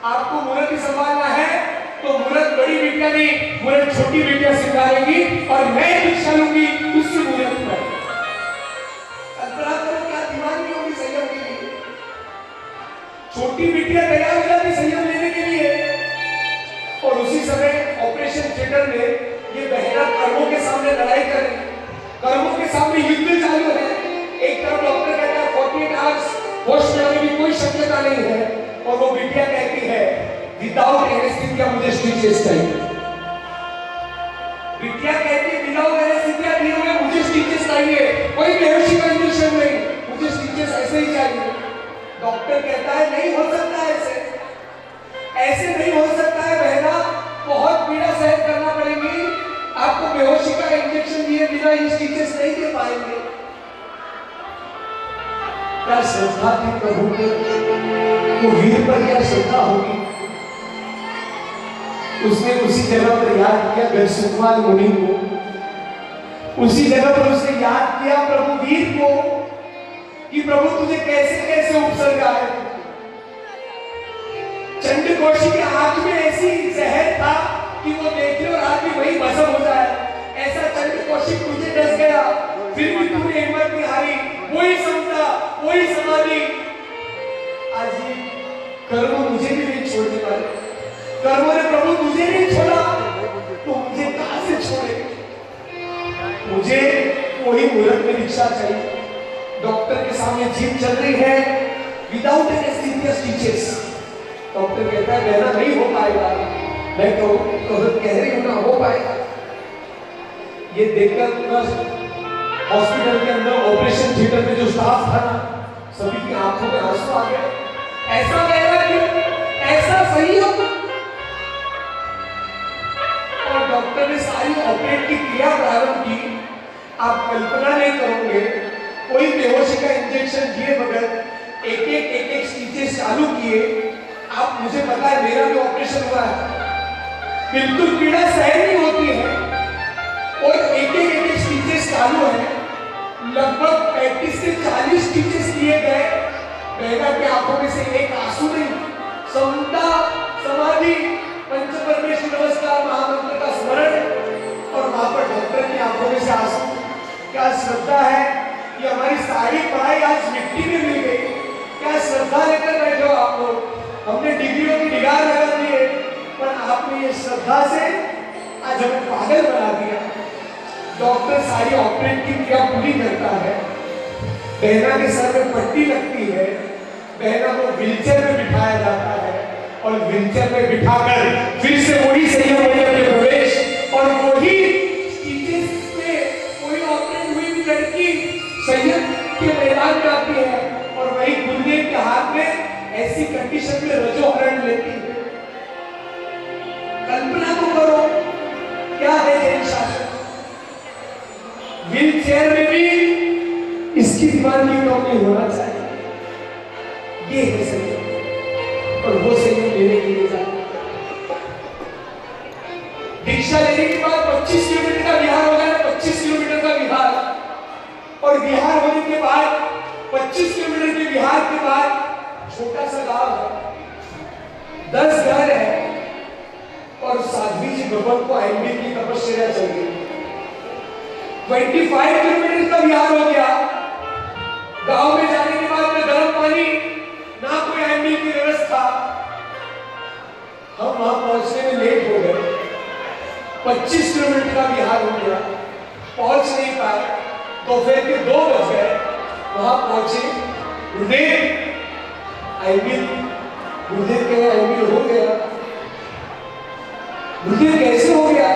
आपको मुहूर्त ही संभालना है तो मुहूर्त बड़ी बिटिया नहीं, मुहूर्त छोटी बिटिया सिखाएगी और मैं दीक्षा लूंगी उसी मुहूर्त पर। कल्पना करो क्या दीवानी होगी संयम के लिए। छोटी बिटिया तैयार हो जाती संयम लेने के लिए और उसी समय ऑपरेशन थिएटर में ये बहना कर्मों के सामने लड़ाई कर रही है, कर्मों के सामने युद्ध चालू है। एक तरफ डॉक्टर कहता है 48 आवर्स होश में आने की कोई शक्यता नहीं है और वो बिटिया कहती है विदाउट एनेस्थीसिया मुझे स्टिचेस चाहिए। बिटिया कहती है विदाउट एनेस्थीसिया दिए हुए मुझे स्टिचेस चाहिए, कोई बेहोशी का इंजेक्शन नहीं, मुझे स्टिचेस ऐसे ही चाहिए। डॉक्टर कहता है नहीं हो सकता ऐसे नहीं हो सकता है बहना, बहुत पीड़ा सहन करना पड़ेगी, आपको बेहोशी का इंजेक्शन दिए बिना ये स्टिचेस नहीं दे पाएंगे। क्या श्रद्धा थी प्रभु के, वो वीर पर क्या श्रद्धा होगी। उसने उसी जगह पर याद किया गणसुकुमार मुनि को, उसी जगह पर उसने याद किया प्रभु वीर को कि प्रभु तुझे कैसे कैसे उपसर्गा है। चंडकोशी के आंख में ऐसी जहर था कि वो देखे और आदमी वही भस्म हो जाए, ऐसा चंडकोशी तुझे डस गया, फिर भी तूने हिम्मत नहीं हारी, वही समझा वही समाधि। आज ये कर्म मुझे भी नहीं छोड़ने वाले, कर्मों ने प्रभु तुझे नहीं छोड़ा तो मुझे कहां से छोड़े। मुझे वही मुहूर्त में दीक्षा चाहिए। डॉक्टर के सामने जीभ चल रही है विदाउट एनेस्थीसिया स्टिचेस। डॉक्टर कहता है बहना नहीं हो पाएगा, मैं तो कह रही हूं ना हो पाएगा। ये देखकर हॉस्पिटल के अंदर ऑपरेशन थिएटर में जो स्टाफ था ना, सभी की आंखों में आंसू आ गए। ऐसा कह रहा क्यों, ऐसा सही हो। और डॉक्टर ने सारी ऑपरेट की क्रिया प्रारंभ की। आप कल्पना नहीं करोगे, कोई बेहोशी का इंजेक्शन दिए बगैर एक एक स्टिचेस चालू किए। आप मुझे पता है मेरा भी ऑपरेशन हुआ है, बिल्कुल पीड़ा सहन नहीं होती है और एक स्टिचेस चालू है। लगभग 35 से 40 स्टिचेस किए गए। बहना की आंखों में से एक आंसू नहीं, समता समाधि पंच परमेश्वर नमस्कार महामंत्र का स्मरण और वहां पर डॉक्टर की आंखों में से आंसू। क्या श्रद्धा है कि हमारी सारी पढ़ाई आज मिट्टी में मिल गई। क्या श्रद्धा लेकर बैठे हो आप लोग। हमने डिग्रियों की डिगार लगा दी है पर आपने ये श्रद्धा से आज हमें पागल बना दिया। डॉक्टर सारी ऑपरेट की क्रिया पूरी करता है, बहना के सर में पट्टी लगती है, बहना को व्हीलचेयर में बिठाया जाता है और व्हीलचेयर में बिठाकर फिर से वही संयम में प्रवेश और वही स्टिचेस पे कोई ऑपरेट हुई भी लड़की संयम के मैदान में आती है और वही गुरुदेव के हाथ में ऐसी कंडीशन में रजोहरण लेती है। कल्पना तो करो क्या है ये शासन। व्हील चेयर में भी इसकी दीवानी नहीं होना चाहिए। ये है संयम और वो संयम लेने के लिए जाते। दीक्षा लेने के बाद 25 किलोमीटर का विहार हो गया, 25 किलोमीटर का विहार और विहार होने के बाद 25 किलोमीटर के विहार के बाद छोटा सा गांव है, 10 घर है और साध्वी जी भगवान को आईबी की तपस्या चाहिए। 25 किलोमीटर का विहार हो गया। गांव में जाने के बाद में गर्म पानी, ना कोई आईबी की व्यवस्था। हम वहां पहुंचने में लेट हो गए। 25 किलोमीटर का विहार हो गया, पहुंच नहीं पाए। दोपहर के 2 बज गए, वहां पहुंचे। गुरुदेव आईबीएल, गुरुदेव के आईबीएल हो गया। गुरुदेव कैसे हो गया।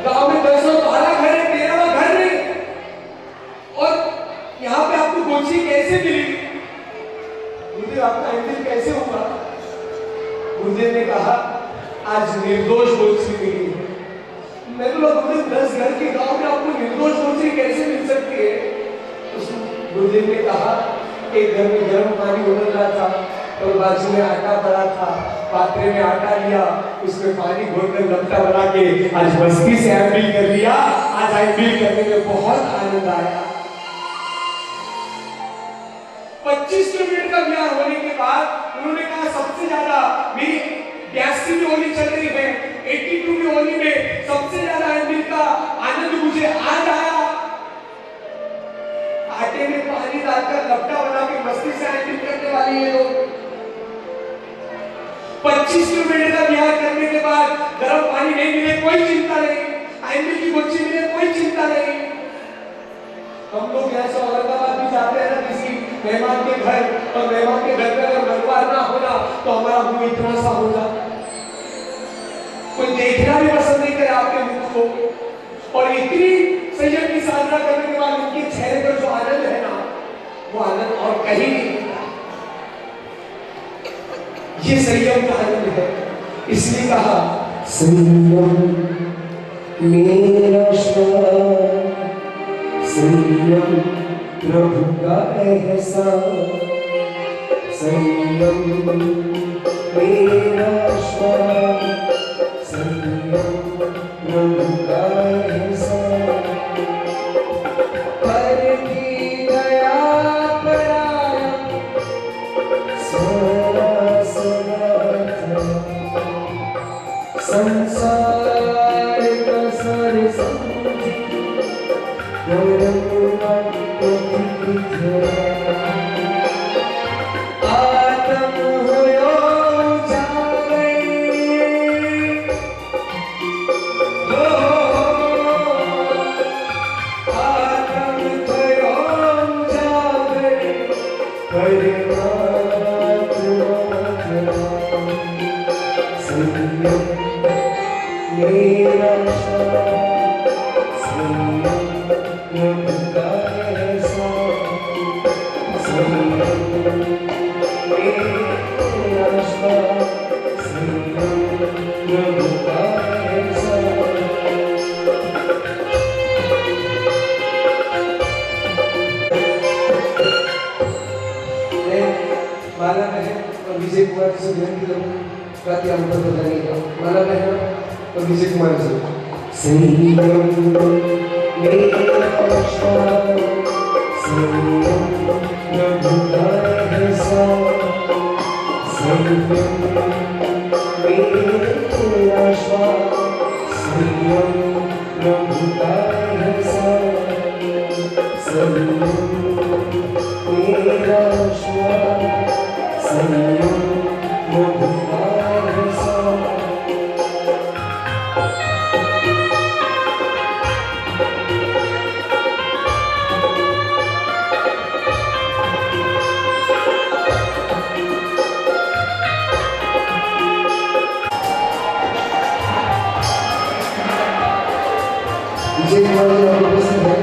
गांव में 10-12 घर है, 13वां घर नहीं और यहाँ पे आपको गोची कैसे मिली। गुरुदेव आपका आईबीएल कैसे हुआ। गुरुदेव ने कहा आज निर्दोष गोची मिली है। मैं तो गुरुदेव 10 घर के गांव में आपको निर्दोष गोची कैसे मिल सकती है। गुरुदेव ने कहा एक घर में गर्म पानी उबल रहा था और बाजू में आटा पड़ा था, पात्रे में आटा लिया, उसमें पानी घोलकर लपटा बना के आज मस्ती से एमबील कर लिया। आज एमबील करने में बहुत आनंद आया। 25 किलोमीटर का विहार होने के बाद उन्होंने कहा सबसे ज्यादा मेरी वाले ये लोग। 25 किलोमीटर का बिहार करने के बाद गर्म पानी नहीं मिले कोई चिंता नहीं, आईएमबी की कोची मिले कोई चिंता नहीं। हम लोग ऐसा औरंगाबाद भी जाते हैं ना किसी मेहमान के घर, और मेहमान के घर पे अगर मंगवार ना होना तो हमारा मुंह इतना सा हो जाता, कोई देखना भी पसंद नहीं करे आपके मुख को। और इतनी संयम की साधना करने के बाद उनके चेहरे पर जो आनंद है ना, वो आनंद और कहीं नहीं मिलता। ये संयम का आनंद है। इसलिए कहा संयम मेरा श्वास, संयम प्रभु का एहसास, संयम मेरा श्वास, संयम प्रभु का एहसास। पर की दया पराया सारा समर्थ, संसार का सारे आत्म होयो जागे, आत्म होयो जागे, संयम मेरा माला बहन और विजय कुमार से विनती करूं रात या अंतर बताने का। माला बहन और विजय कुमार जी। संयम मेरा श्वास, संयम प्रभु का एहसास, संयम मेरा श्वास, संयम प्रभु का एहसास, संयम मेरा श्वास, संयम प्रभु का एहसास। विजय कुमार जी आपको पसंद है?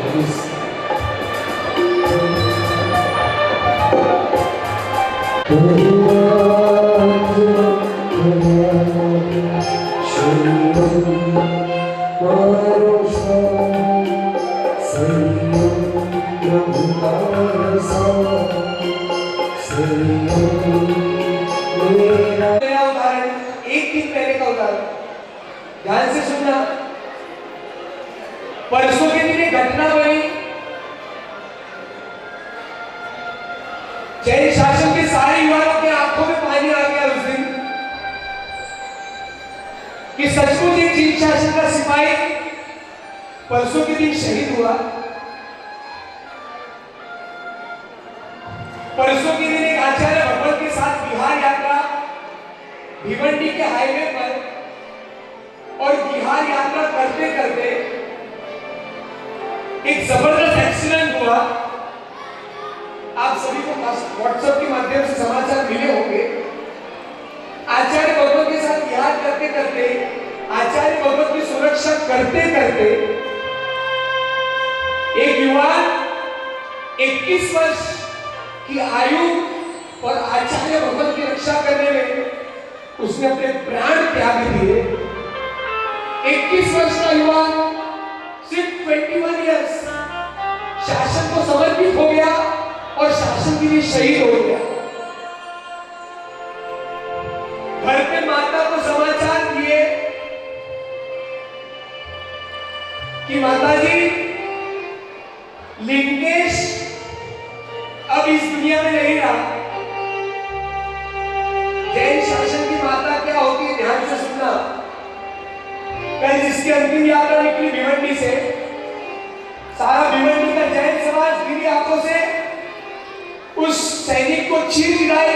प्लीज एक दिन पहले का उदाहरण ध्यान से सुनना। परसों के दिन एक घटना बनी, जैन शासन के सारे युवाओं के आंखों में पानी आ गया उस दिन कि सचमुच एक चीन शासन का सिपाही परसों के दिन शहीद हुआ। परसों के दिन एक आचार्य भगवत के साथ बिहार यात्रा भिवंडी के हाईवे पर, और बिहार यात्रा करते करते एक जबरदस्त एक्सीडेंट हुआ। आप सभी को व्हाट्सएप के माध्यम से समाचार मिले होंगे। आचार्य भगवत के साथ बिहार करते करते, आचार्य भगवत की सुरक्षा करते करते एक युवान 21 वर्ष की आयु और आचार्य भगवत की रक्षा करने में उसने अपने प्राण त्याग दिए। 21 वर्ष का युवा सिर्फ 21 इयर्स शासन को समर्पित हो गया और शासन के लिए शहीद हो गया। घर पे माता को समाचार दिए कि माताजी, लिंकेश अब इस दुनिया में नहीं रहा। जैन शासन की माता क्या होती है, ध्यान से सुनना। कल जिसकी अंतिम यात्रा निकली भिवंडी से, सारा भिवंडी का जैन समाज गिरी हाथों से उस सैनिक को चीर गिराई।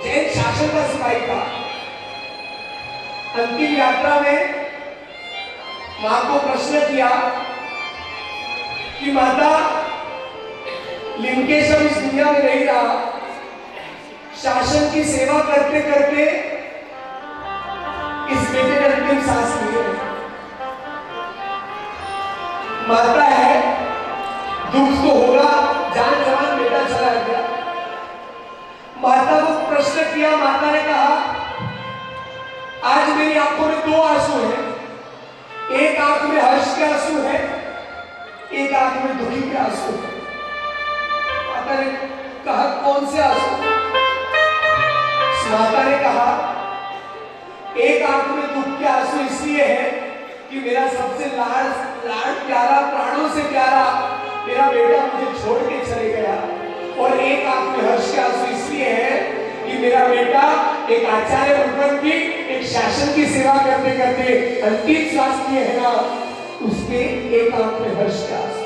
जैन शासन का सिपाही था। अंतिम यात्रा में मां को प्रश्न किया कि माता, लिंकेश अब इस दुनिया में नहीं रहा, शासन की सेवा करते करते इस बेटे ने अंतिम सांस ली है। माता है, दुख तो होगा, जान जवान बेटा चला गया। माता को प्रश्न किया। माता ने कहा, आज मेरी आंखों में दो आंसू हैं, एक आंख में हर्ष के आंसू है, एक आंख में दुखी के आंसू है। माता ने कहा, कौन से आंसू? माता ने कहा, एक आंख में दुख के आंसू इसलिए है कि मेरा सबसे लाड प्यारा, प्राणों से प्यारा मेरा बेटा मुझे छोड़ के चले गया। और एक आंख में हर्ष के आंसू इसलिए है कि मेरा बेटा एक आचार्य बनकर की, एक शासन की सेवा करते करते अंतिम श्वास लिए है ना, उसके एक आंख में हर्ष के आंसू।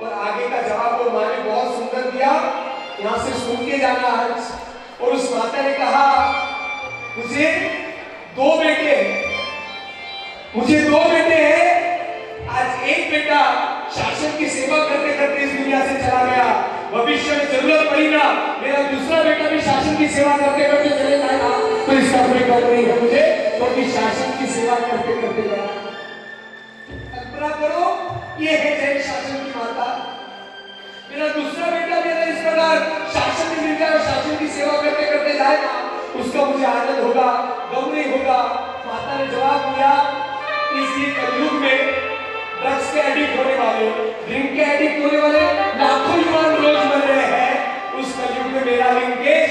और आगे का जवाब वो मां ने बहुत सुंदर दिया, यहां से सुन के जाना आज। और उस माता ने कहा, मुझे दो बेटे हैं, मुझे दो बेटे हैं। आज एक बेटा शासन की सेवा करते करते इस दुनिया से चला गया, भविष्य में जरूरत पड़ी ना, मेरा दूसरा बेटा भी शासन की सेवा करते करते चले जाएगा, तो इसका कोई डर नहीं है मुझे, क्योंकि शासन की सेवा करते करते गया। कल्पना करो, ये है जैन शासन की माता। मेरा दूसरा बेटा भी अगर इस प्रकार शासन में मिल जाए और शासन की सेवा करते करते जाएगा, उसका मुझे आनंद होगा, गम नहीं होगा। माता ने जवाब दिया, इसी कलयुग में ड्रग्स के एडिक्ट होने वाले, ड्रिंक के एडिक्ट होने वाले लाखों युवान रोज मर रहे हैं। उस कलयुग में मेरा लिंकेश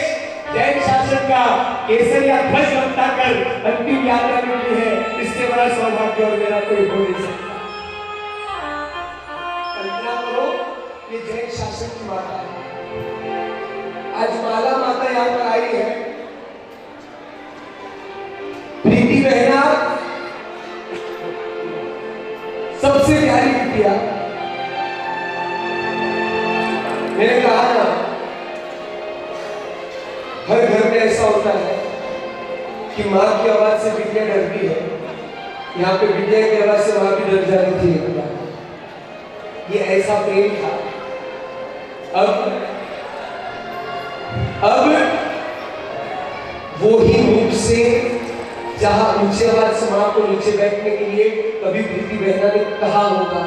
जैन शासन का केसरिया ध्वज लहराकर अंतिम यात्रा निकली है। इससे बड़ा सौभाग्य और मेरा कोई हो नहीं सकता। कल्पना करो, ये जैन शासन की माता है। आज माला माता यहाँ पर आई है। प्रीति बहना सबसे प्यारी बिटिया। मैंने कहा ना, हर घर में ऐसा होता है कि माँ की आवाज से बिटिया डरती है। यहाँ पे बिटिया की आवाज से माँ भी डर जा रही थी। ये ऐसा प्रेम था। अब वो ही मुख से, जहां ऊंचे आवाज से मां को नीचे बैठने के लिए कभी प्रीति बहना ने कहा होगा,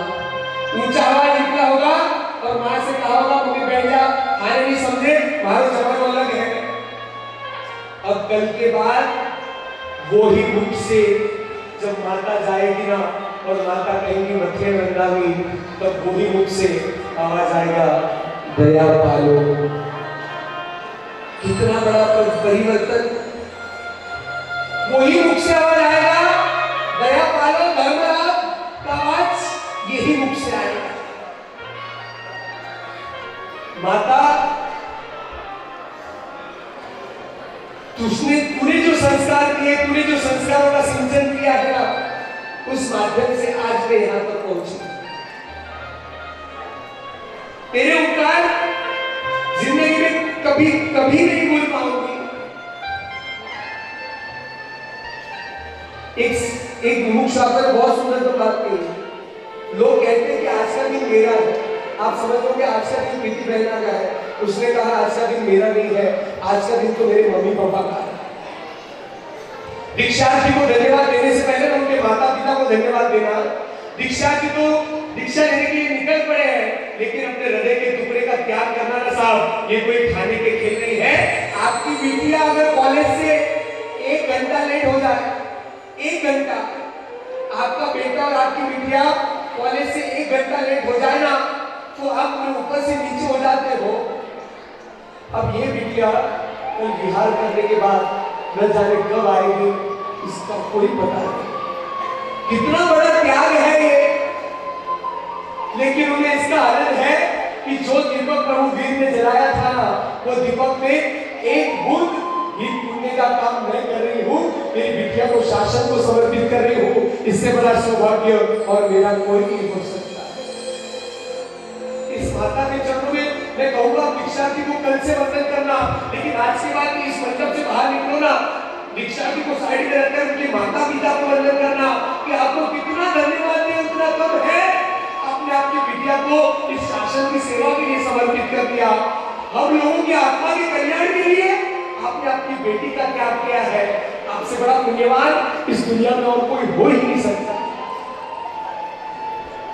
ऊंचा आवाज निकला होगा और मां से कहा होगा, मम्मी बैठ जा, खाने नहीं समझे, मारो जवान अलग है। अब कल के बाद वो ही मुख से जब माता जाएगी ना और माता कहेंगी मथे वंदावी, तब वो ही मुख से आवाज आएगा, दया पालो। कितना बड़ा परिवर्तन। वही मुख से आवाज आएगा, दया पालो, धर्मराज का आवाज यही मुख से आएगा। माता, तुझने तूने जो संस्कार किए, तूने जो संस्कारों का सिंचन किया है ना, उस माध्यम से आज मैं यहां तक पहुंची। तेरे उपकार जिंदगी में कभी कभी नहीं भूल पाऊंगी। एक मुमुक्ष ने बहुत सुंदर तो बात कही। लोग कहते हैं कि आज का दिन मेरा है। आप समझोगे आज का दिन प्रीति बहना का है। उसने कहा आज का दिन मेरा नहीं है, आज का दिन तो मेरे मम्मी पापा का है। दीक्षार्थी को धन्यवाद देने से पहले उनके माता पिता को धन्यवाद देना। दीक्षार्थी तो दीक्षा लेने के लिए निकल पड़े हैं, लेकिन अपने हृदय के टुकड़े का त्याग करना ना साहब, ये कोई खाने के खेल नहीं है। आपकी बिटिया अगर कॉलेज से 1 घंटा लेट हो जाए, 1 घंटा, आपका बेटा और आपकी बिटिया कॉलेज से 1 घंटा लेट हो जाए ना, तो आप ऊपर से नीचे हो जाते हो। अब ये बिटिया कल विहार करने के बाद न जाने कब आएगी, इसका कोई पता नहीं। कितना बड़ा त्याग है ये, लेकिन उन्हें इसका आनंद है कि जो दीपक प्रभु वीर ने जलाया था ना, वो दीपक में एक बूंद ही पुण्य का काम मैं कर रही हूँ, मेरी बिटिया को शासन को समर्पित कर रही हूँ। इससे बड़ा सौभाग्य और मेरा कोई नहीं हो सकता। माता के चरणों में मैं कहूंगा दीक्षार्थी को कल से वंदन करना, लेकिन आज के बाद इस मंडप से बाहर निकलो ना, दीक्षार्थी को साइड में रखकर उनके माता पिता को वंदन करना कि आपको कितना धन्यवाद दें उतना कम है। आपने आपकी बिटिया को इस शासन की सेवा के लिए समर्पित कर दिया, हम लोगों की आत्मा के कल्याण के लिए आपने आपकी बेटी का त्याग किया है। आपसे बड़ा पुण्यवान इस दुनिया में और कोई हो ही नहीं सकता।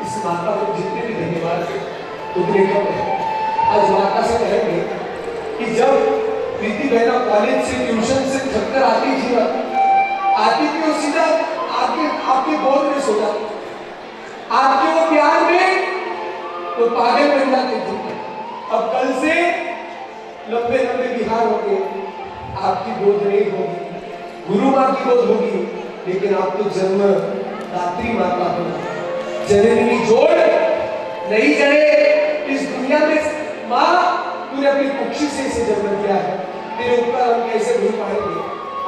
इस माता को जितने भी धन्यवाद उतने कम है। आज माता से कहेंगे कि जब प्रीति बहना कॉलेज से ट्यूशन से चक्कर आती थी ना, आती थी और सीधा आपके गोद में सो जाती, आपके वो प्यार में तो पागल बन जाते थे। अब कल से लंबे लंबे बिहार होंगे, आपकी गोद नहीं होगी, गुरु माँ की गोद होगी, लेकिन आप तो जन्म दात्री माता हो, जननी जोड़ नहीं जने इस दुनिया में। माँ तूने अपनी कुक्षी से इसे जन्म दिया है, तेरे उपकार हम कैसे भूल पाएंगे।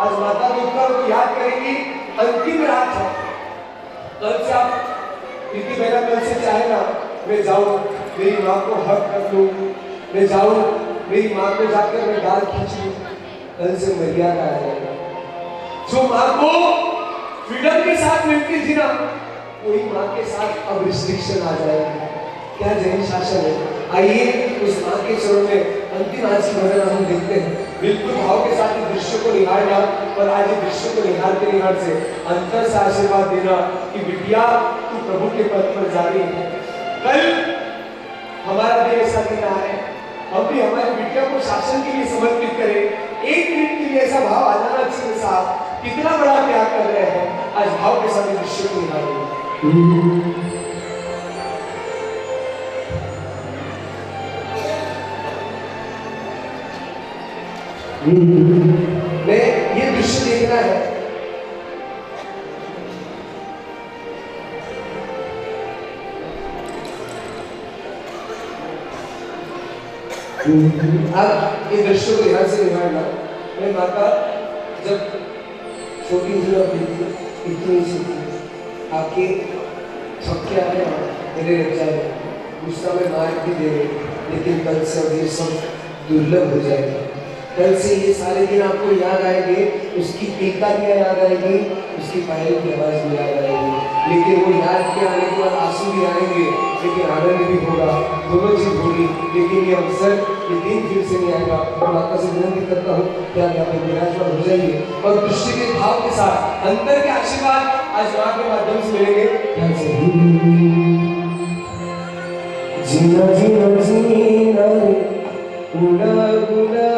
आज माता के उपकार को याद करेंगी। अंतिम रात है, कल से आप प्रीति बहना कल से चाहे ना मैं जाऊं मेरी माँ को हक कर लूं, मैं जाऊं मेरी माँ को जाकर मैं गाल खींच लूं, कल से मर्यादा आ जाएगा। जो माँ को फ्रीडम के साथ मिलती थी ना, वही माँ के साथ अब रिस्ट्रिक्शन आ जाएगा। क्या जैन शासन है। आइए उस माँ के चरणों में अंतिम आज की वर्णन हम देखते हैं। बिल्कुल भाव के साथ इस दृश्य को निहारना और आज इस दृश्य को निहारते निहारते अंतर से आशीर्वाद देना कि बिटिया तू प्रभु के पद पर जा रही है। कल हमारा दिन ऐसा दिन आ है, हम भी हमारी बिटिया को शासन के लिए समर्पित करें। एक मिनट के लिए ऐसा भाव आ जाना चाहिए साहब, कितना बड़ा त्याग कर रहे हैं। आज भाव के साथ दृश्य को निहारेंगे। मैं ये दृश्य देखना है। आप ये दृश्य को ध्यान से निहारना। मैं माता जब छोटी थी और इतनी सी थी, आपके छक्के आने मेरे बच्चा गुस्सा में मार भी दे, लेकिन कल से अब ये सब दुर्लभ हो जाएगा। कल से ये सारे दिन आपको याद आएंगे, उसकी किलकारियाँ याद आएगी, उसकी पायल की आवाज़ भी याद आएगी। लेकिन वो याद के आने के बाद आंसू भी आएंगे, लेकिन आनंद भी होगा, दोनों चीज होगी। लेकिन ये अवसर ये दिन फिर से नहीं आएगा। और माता से विनती करता हूँ क्या आप विराजमान हो जाइए और दृष्टि के भाव के साथ अंतर के आशीर्वाद आज माँ के माध्यम से मिलेंगे। जीना जीना जीना उड़ा उड़ा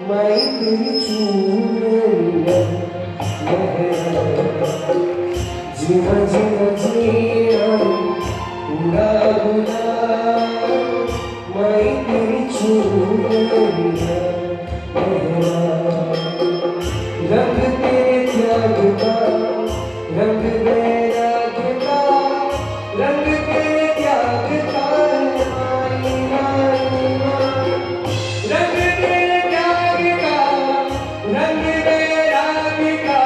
माई तेरी चूड़ियां, जीना जीना जीना उड़ा उड़ा माई तेरी चूड़ियां, रंग तेरे त्याग का रंग वैराग का, रंग तेरे त्याग का माई माई माई, रंग तेरे त्याग का रंग वैराग का,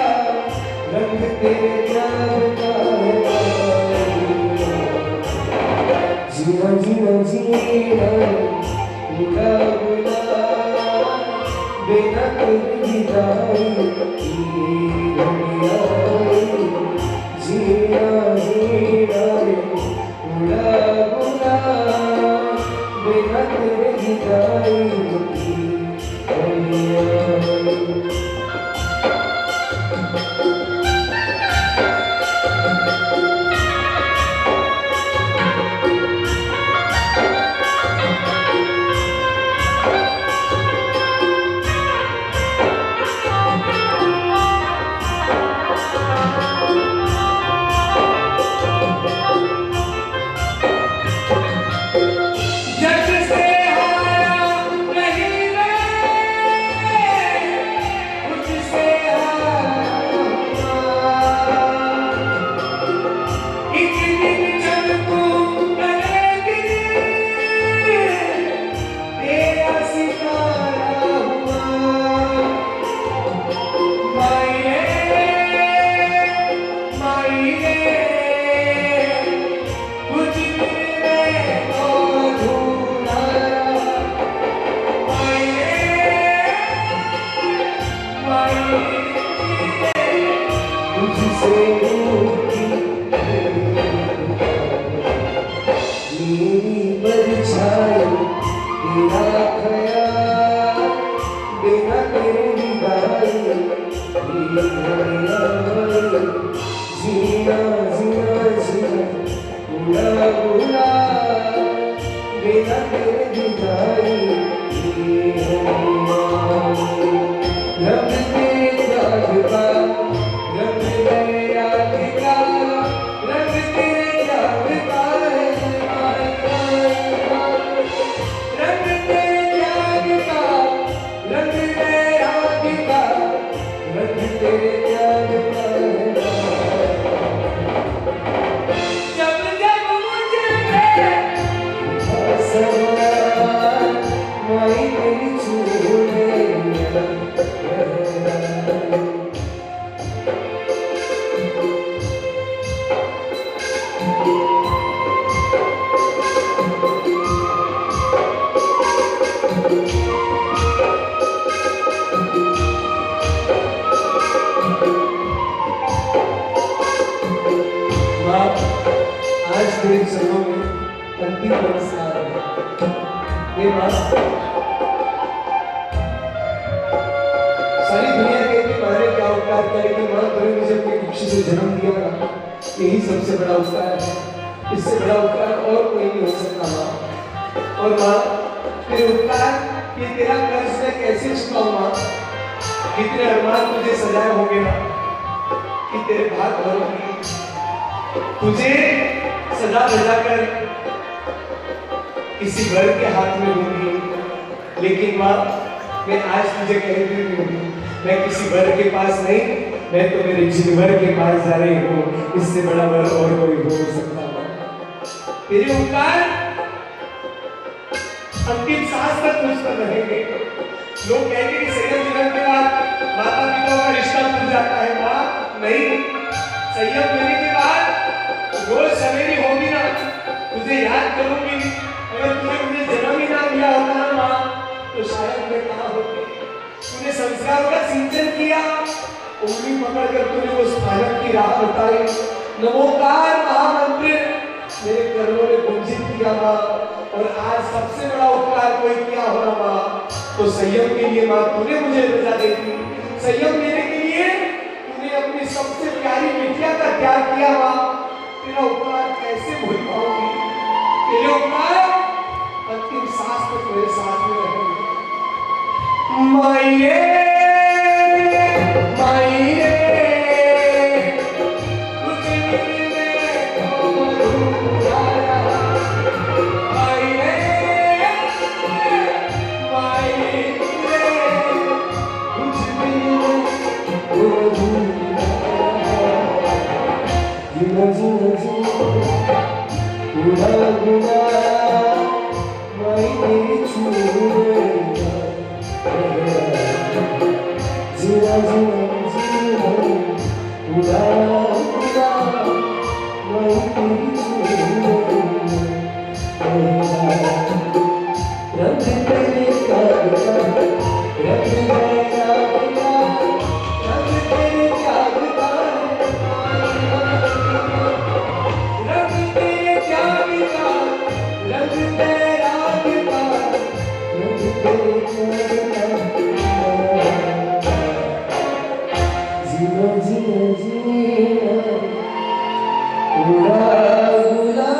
रंग तेरे त्याग का जीना जीना जीना उड़ा उड़ा बिना तेरी विदाई की दुनिया, जीना जीना उड़ा उड़ा बिना तेरी विदाई की दुनिया। जग से हारा नहीं तेरा ख्याल बिना तेरे दीदार जीना जीना जीना पूरा पूरा बिना तेरे दीदार रब तेरे याद का रब तेरे याद का रब तेरे याद का रब तेरे याद का रब तेरे याद का रब तेरे याद का जब जब मुझे माई मेरी छूने आज तेरे चरणों में अंतिम नमस्कार है। ये माँ सारी दुनिया कहती मैंने क्या उपकार किया, लेकिन माँ तूने मुझे अपनी कुक्षी से जन्म दिया ना, यही सबसे बड़ा उपकार है। इससे बड़ा उपकार और कोई नहीं हो सकता माँ। और माँ तेरे उपकार ये तेरा कर्ज मैं कैसे चुकाऊं माँ? कितने अरमान तुझे सजाए होंगे ना कि तेरे भाग भरोगी तुझे सजा बजाकर किसी वर के हाथ में दूंगी, लेकिन माँ मैं आज तुझे कह रही हूँ मैं किसी वर के पास नहीं, मैं तो मेरे जिनवर के पास जा रही हूँ। इससे बड़ा वर और कोई हो सकता माँ। तेरे उपकार अंतिम सांस तक मुझ पर रहेंगे। लोग कहते कि संयम जीवन के बाद माता पिता का रिश्ता टूट जाता है, माँ नहीं, संयम लेने के बाद रोज सवेरे होगी ना तुझे याद करूंगी। अगर तूने मुझे जन्म ही ना दिया होता ना माँ तो शायद मैं कहाँ होती। तूने संस्कारों का सिंचन किया, उंगली पकड़कर तूने वो स्थानक की राह बताई, नमोकार महामंत्र मेरे कर्मों ने गुंजित किया माँ। और आज सबसे बड़ा उपकार कोई किया होगा माँ तो संयम के लिए माँ तूने मुझे रजा दे दी। संयम लेने के लिए तूने अपनी सबसे प्यारी बिटिया का त्याग किया माँ। तेरा उपकार कैसे भूल पाऊंगी? तेरे उपकार अंतिम सांस तक मेरे साथ में रहेंगे। माये माये कुछ मिलने को बुलाया, माये माये कुछ मिलने को बुलाया, जीना जीना जीना पूरा गुना माई मेरी छूने जीना जीना जीना पूरा गुना माई मेरी छूने रब तेरे त्याग का रब तेरे त्याग का रब तेरे त्याग का रब तेरे त्याग का रब तेरा का रब तेरे त्याग का जीना जीना जीना पूरा गुना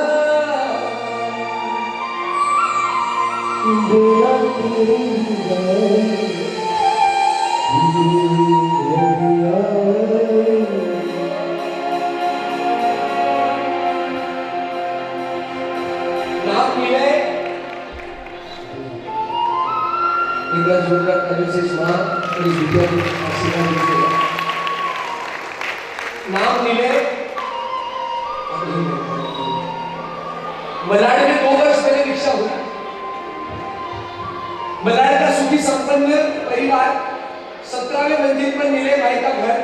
बिना तेरे नाम मिले इधर जोड़कर कभी से मां और विद्या की आशीर्वाद दीजिएगा। नाम मिले मलाड में 2 वर्ष पहले दीक्षा हुई। मलाड का सुखी संपन्न परिवार 17वें मंजिल पर मिले माई का घर।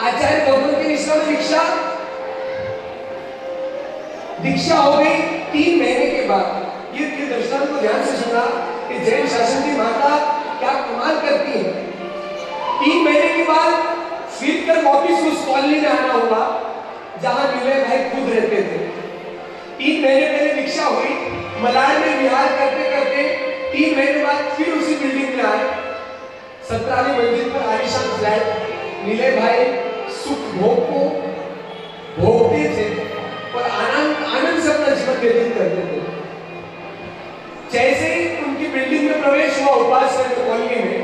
आचार्य गौतम के निष्ठा में दीक्षा हो गई 3 महीने के बाद। ये दृष्टांत को ध्यान से सुना कि जैन शासन की माता क्या कमाल करती है। 3 महीने के बाद फिर कर वापिस उस कॉलोनी में आना हुआ जहां विनय भाई खुद रहते थे। 3 महीने पहले दीक्षा हुई, मलाड में विहार करते करते 3 महीने बाद फिर उसी बिल्डिंग में आए, 17वीं मंजिल पर आलीशान फ्लैट। नीले भाई सुख भोग को भोगते थे और आनंद से अपना जीवन व्यतीत करते थे। जैसे ही उनकी बिल्डिंग में प्रवेश हुआ उपास कॉलोनी में,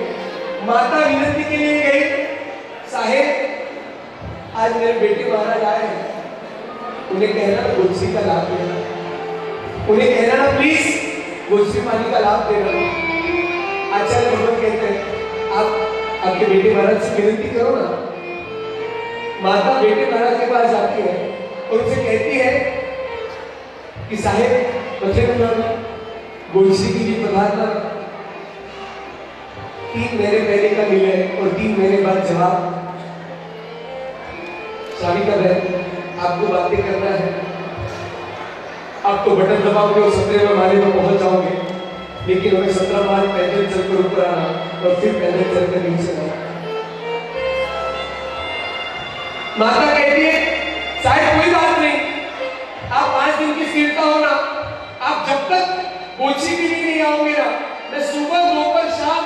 माता विनती के लिए गई, साहेब आज मेरे बेटे महाराज आए हैं, उन्हें कहना गोश्री का लाभ देना, उन्हें कहना ना प्लीज गोश्री पानी का लाभ देना। आचार्य भगवान कहते हैं आप आपके बेटे महाराज से विनती करो ना। माता बेटे महाराज के पास जाती है और उनसे कहती है कि साहेब बच्चे गोश्री की भी पदार्थ 3 महीने पहले का मिले और 3 महीने बाद जवाब। स्वामी का बहन आपको बातें करना है, आप तो बटन दबाओगे और 17वें माले में पहुंच जाओगे, लेकिन हमें 17 माल पैदल चलकर ऊपर आना और फिर पैदल चलकर नीचे आना। माता कहती है शायद कोई बात नहीं, आप 5 दिन की स्थिरता हो ना, आप जब तक गोश्री के लिए नहीं आओगे ना, मैं सुबह दोपहर शाम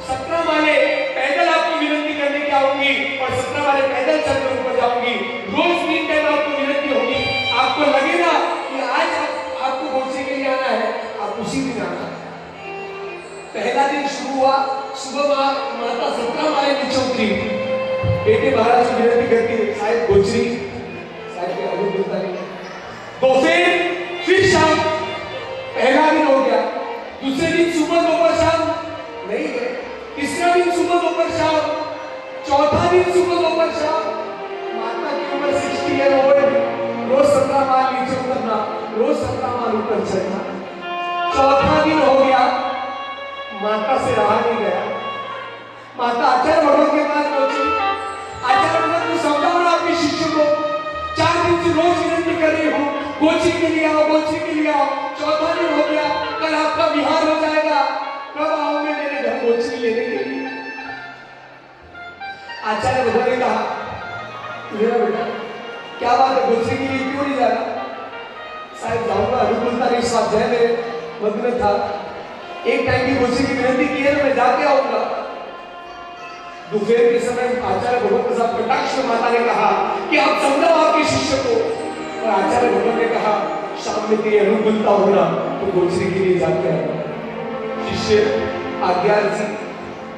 17 माले पैदल आपको विनती करने की आऊंगी और 17 माले पैदल चलकर ऊपर जाऊंगी। रोज 3 टाइम आपको विनती होगी। आपको लगेगा कि आज आपको गोश्री के लिए आना है, आप उसी दिन आना। पहला दिन शुरू हुआ, सुबह माता 17 माले नीचे उतरी, बेटे महाराज से विनती करती है साहिब गोश्री, साहिब के आगे बोलता नहीं। तो फिर शाम, पहला दिन हो गया, दूसरे दिन सुबह दोपहर शाम नहीं गए, तीसरा दिन सुबह दोपहर शाम, चौथा दिन सुबह दोपहर शाम। माता की उम्र 60 ईयर ओल्ड, रोज 17 माल नीचे उतरना, रोज 17 माल ऊपर चढ़ना। चौथा दिन हो गया, माता से रहा नहीं गया। माता आचार्य भगवान के पास पहुंची, आचार्य भगवान को समझाओ ना अपने शिष्य को, 4 दिन से रोज विनती कर रही हूँ गोश्री के लिए आओ, गोश्री के लिए आओ। चौथा दिन हो गया, कल आपका विहार हो जाएगा, कब आओगे मेरे घर गोश्री लेने के लिए? आचार्य भगवान ने कहा मेरा बेटा क्या बात है, गोश्री के लिए क्यों नहीं जा रहा? शायद जाऊंगा, अनुकूलता नहीं, स्वाध्याय में मग्न था, एक टाइम की गोश्री की विनती की है ना, मैं जाके आऊंगा। दोपहर के समय आचार्य भगवान के साथ कटाक्ष में माता ने कहा कि आप समझाओ आपके शिष्य को, और आचार्य भगवान ने कहा शाम में तेरी अनुकूलता होना तो गोश्री के लिए जाके आना। शिष्य आज्ञा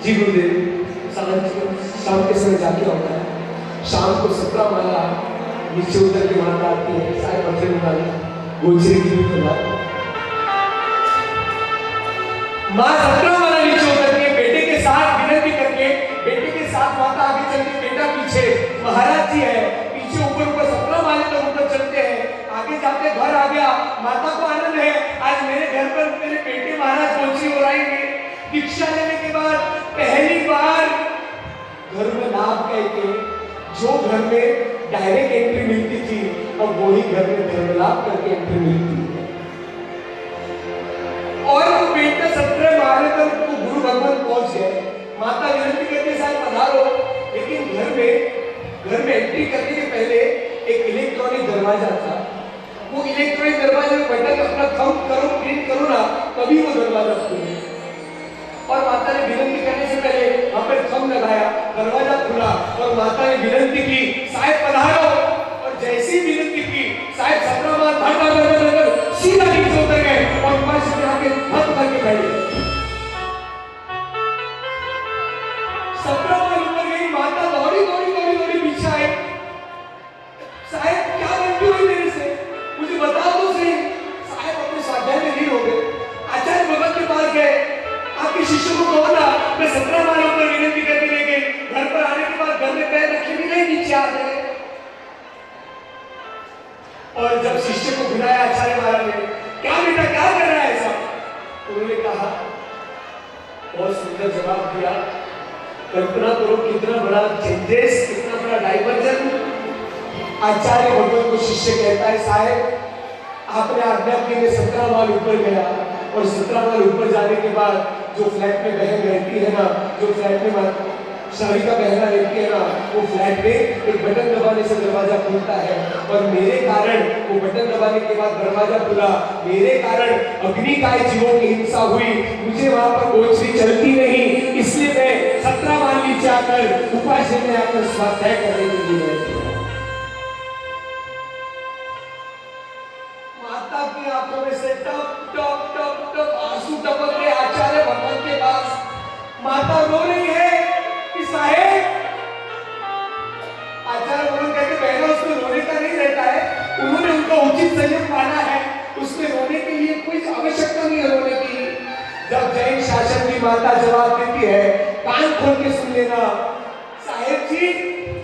जी गुरुदेव, शाम के समय जाके आऊंगा। शाम को 17 माला नीचे उतर के माता आती है, सारे बच्चे गोश्री की भी खुला। माँ 17 माला नीचे उतर के बेटे के साथ विनती करके, बेटे के साथ माता आगे चलती, बेटा पीछे, महाराज जी है पीछे, ऊपर 17 माले तक ऊपर चलते हैं। आगे जाते घर आ गया, माता को आनंद है आज मेरे घर पर मेरे बेटे महाराज गोश्री हो आएंगे। दीक्षा लेने के बाद पहली बार घर में लाभ कह के, जो घर में डायरेक्ट एंट्री मिलती थी अब वही घर में धर्म लाभ करके एंट्री मिलती है। और वो बेटा 17 माले तक तो गुरु भगवान पहुंच गए। माता विनती करके साथ पधारो, लेकिन घर में एंट्री करने के पहले एक इलेक्ट्रॉनिक दरवाजा था। वो इलेक्ट्रॉनिक दरवाजे में बटन अपना थंब करो, प्रिंट करो ना, तभी वो दरवाजा खुले। और माता ने विनती करने से पहले वहां पर थंब लगाया, दरवाजा खुला और माता ने विनती की साहिब पधारो। और जैसी विनती की साहिब 17 माल धड़ सीधा नीचे उतर गए और ऊपर से आके भक्त करके बैठ गए। 17 माल ऊपर गई, माता दौड़ी पीछे आई, साहिब क्या गलती हुई मेरे से, मुझे बताओ तो सही। साहिब अपने स्वाध्याय में लीन हो गए। आचार्य भगवान के पास गए, आपके शिष्य को कहो ना मैं 17 माल ऊपर विनती करके ले गई, घर पर आने के बाद घर में पैर रखे भी नहीं, नीचे आ गए। और जब शिष्य को बुलाया आचार्य महाराज ने, क्या बेटा क्या कर रहा है ऐसा? उन्होंने कहा, बहुत सुंदर जवाब दिया, कल्पना करो कितना बड़ा चेंजेस, कितना बड़ा डाइवर्जन। आचार्य भगवान को शिष्य कहता है साहेब आपने आज्ञा की, मैं 17 माल ऊपर गया और 17 माल ऊपर जाने के बाद जो फ्लैट में बहन रहती है ना, जो फ्लैट में शादी का पहला व्यक्ति है ना, वो फ्लैट में एक बटन दबाने से दरवाजा खुलता है, और मेरे कारण वो बटन दबाने के बाद दरवाजा खुला, मेरे कारण अग्निकाय जीवों की हिंसा हुई, मुझे वहां पर गोचरी चलती नहीं, इसलिए मैं 17 माल नीचे आकर उपास्य में आकर स्वाध्याय करने के लिए बैठी। माता की आंखों में से टप टप टप टप आंसू टपक रहे आचार्य भगवान के पास। माता रो रही है कि साहेब, आचार्य भगवान कहते बहना उसमें रोने का नहीं रहता है, उन्होंने उनका उचित संयम पाना है, उसमें रोने के लिए कोई आवश्यकता नहीं है रोने की। जब जैन शासन की माता जवाब देती है, कान खोल के सुन लेना, साहेब जी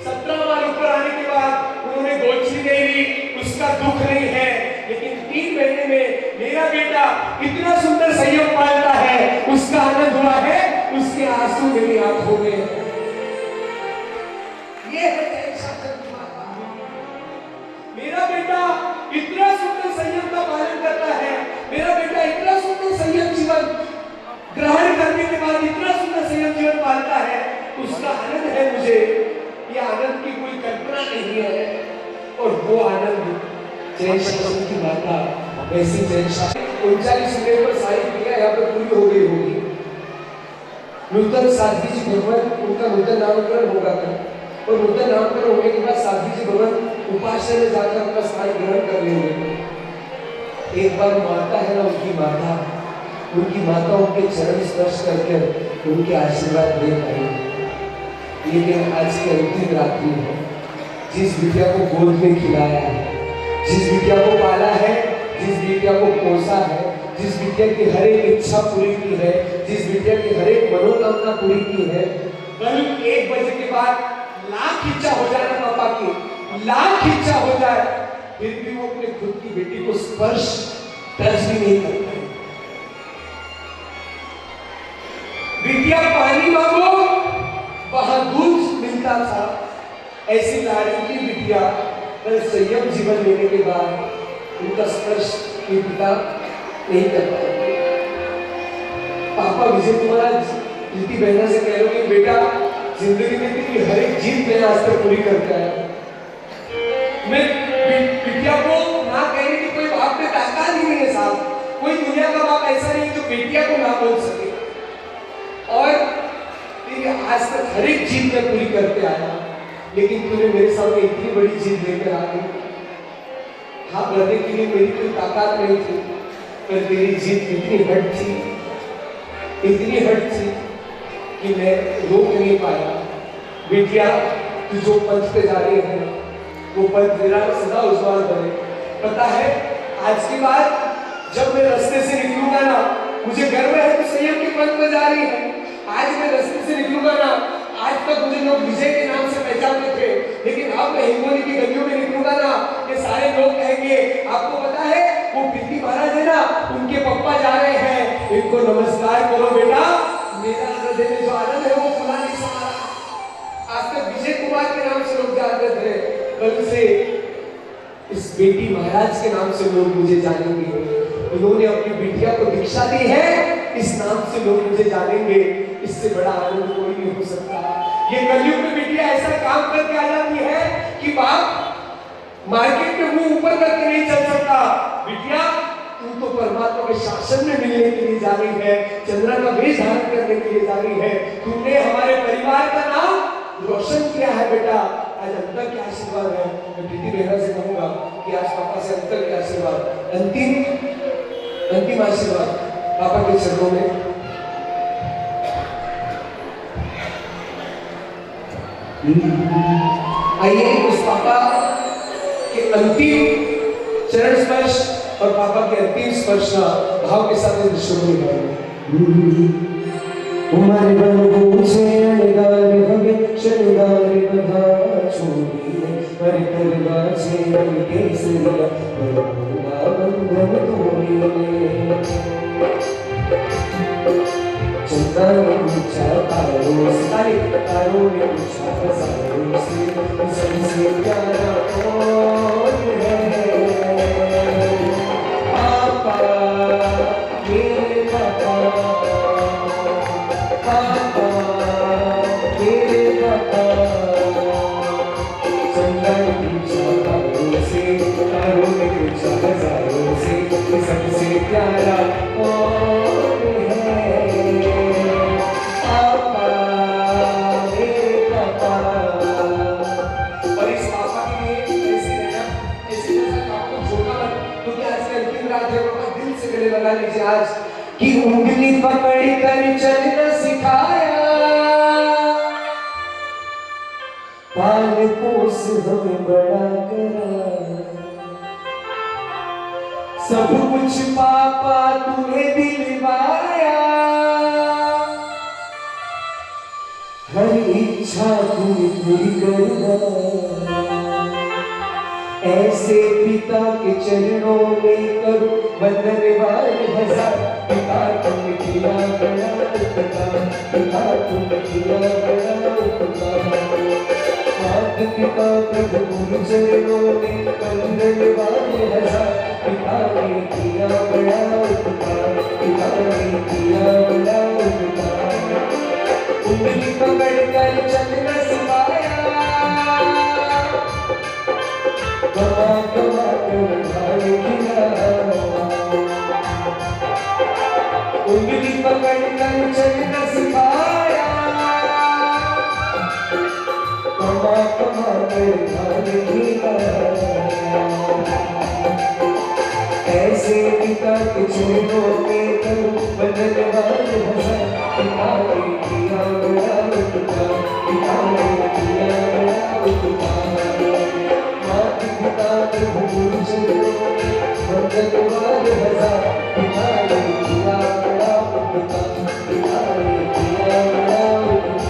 17 बार ऊपर आने के बाद उन्होंने गोचरी नहीं ली, उसका दुख नहीं है, लेकिन 3 महीने में मेरा बेटा इतना सुंदर संयम पालता है, उसका आनंद हुआ है, उसके आंसू मेरी आंखों में है। ये है जैन शासन की माता। मेरा बेटा इतना सुंदर संयम का पालन करता है, मेरा बेटा इतना सुंदर संयम जीवन ग्रहण करने के बाद इतना सुंदर संयम जीवन पालता है, उसका आनंद है मुझे। ये आनंद की कोई कल्पना नहीं है, और वो आनंद जैन शासन की माता वैसी जैन शासन 39 रुपये पर सारी क्रिया यहाँ पर पूरी हो गई होगी। नूतन साध्वी जी भगवान, उनका नूतन नामकरण होगा था, और नूतन नामकरण होने के बाद साध्वी जी भगवान उपासना में जाकर अपना स्थान ग्रहण कर लेंगे। एक बार माता है ना, उनकी माता उनके चरण स्पर्श करके उनके आशीर्वाद दे पाएंगे। लेकिन आज की अंतिम रात्रि है, जिस बिटिया को गोद में खिलाया है, जिस बिटिया को पाला है, जिस बिटिया को पोसा है, जिस बिटिया की हर एक इच्छा पूरी की है, जिस बिटिया की हर एक मनोकामना पूरी की है, कल 1 बजे के बाद लाख इच्छा हो जाए ना पापा की, लाख इच्छा हो जाए, फिर भी वो अपने खुद की बेटी को स्पर्श टच भी नहीं करते। बिटिया पानी मांगो, वहां दूध मिलता था। ऐसी लाडली बिटिया कल संयम जीवन लेने के बाद उनका स्पर्श के पिता नहीं कर पाए। पापा विजय कुमार प्रीति बहना से कह लो कि बेटा जिंदगी में तेरी हर एक जीत मैंने आज तक पूरी करके आया। मैं बिटिया को ना कहने की कोई बाप में ताकत ही नहीं है साहब, कोई दुनिया का बाप ऐसा नहीं जो बेटिया को ना बोल सके, और तेरी आज तक हर एक जीत मैं पूरी करते आया, लेकिन तूने मेरे सामने इतनी बड़ी जीत लेकर आ गई। हाँ, लड़ने के लिए मेरी कोई ताकत नहीं थी, पर तेरी जीत इतनी हट थी, इतनी हट थी कि मैं रोक नहीं पाया। बेटिया, तू जो पंथ पे जा रही है वो पंथ मेरा सदा उज्जवल बने। पता है, आज के बाद जब मैं रास्ते से निकलूंगा ना, मुझे गर्व है कि संयम के पंथ में जा रही है। आज मैं रास्ते से निकलूंगा ना, आज तक मुझे लोग विजय के नाम से पहचानते थे, लेकिन अब मैं हिंगोली की गलियों में निकलूंगा ना, ये सारे लोग कहेंगे, आपको पता है वो प्रीति महाराज है ना, उनके पप्पा जा रहे हैं, इनको नमस्कार करो बेटा। मेरा हृदय में जो आनंद है वो फुला नहीं सका। आज तक विजय कुमार के नाम से लोग जानते थे, कल से इस बेटी महाराज के नाम से लोग मुझे जानेंगे। उन्होंने अपनी बिटिया को दीक्षा दी है, इस नाम से लोग मुझे जानेंगे। इससे बड़ा आनंद कोई नहीं हो सकता। ये कलयुग में बिटिया ऐसा काम करके आ जाती है कि बाप मार्केट में मुंह ऊपर करके नहीं चल सकता। बिटिया, तू तो परमात्मा के शासन में मिलने के लिए जा रही है, चंद्रा का वेश धारण करने के लिए जा रही है। तूने हमारे परिवार का नाम रोशन किया है बेटा। आज अंतर के आशीर्वाद है। मैं प्रीति बहना से कहूंगा कि आज पापा से अंतर के आशीर्वाद, अंतिम आशीर्वाद पापा के चरणों में। आइए उस पापा के अंतिम चरण स्पर्श और पापा के अंतिम स्पर्श का भाव के साथ शुरू हमारे बंधु से अनगार हमें शनिवार बधा छोड़ी पर करवा से केसरिया बंधुआ बंधन तोड़ी चंदा ने पूछा तारों से, तारों ने पूछा फसारों से, सबसे प्यारा कौन है? पापा, मेरे पापा, पापा मेरे प्यारा कौन है? पापा, मेरे पापा। और इस पापा के लिए ऐसे रहना, ऐसे जैसा आपको छोड़ना मत, क्योंकि आज के अंतिम रात है, पापा दिल से गले लगा लीजिए आज कि उंगली पकड़ कर चलना सिखाया, पाल पोस हमें बड़ा करा, सब कुछ पापा तूने दिलवाया, हर इच्छा तूने पूरी करना, ऐसे पिता के चरणों में करो वंदनवार हजार। पिता तुम किया बड़ा उपकार, पिता तुम किया बड़ा उपकार, माता पिता प्रभु चरणों में वंदनवार हजार। पिता ने किया बड़ा उपकार, पिता ने किया बड़ा उपकार, उंगली पकड़ कर चलना सिखाया, कमा कमा कर भाई गिरा, उंगली पकड़ कर चलना सिखाया, कमा कमा कर भाई गिरा, ऐसे पिता के चरणों में करो वंदनवार हजार। पिता ने किया बड़ा उपकार, पिता ने किया बड़ा उपकार, माता पिता प्रभु चरणों में वंदनवार हजार। पिता ने किया बड़ा उपकार, पिता ने किया बड़ा उपकार।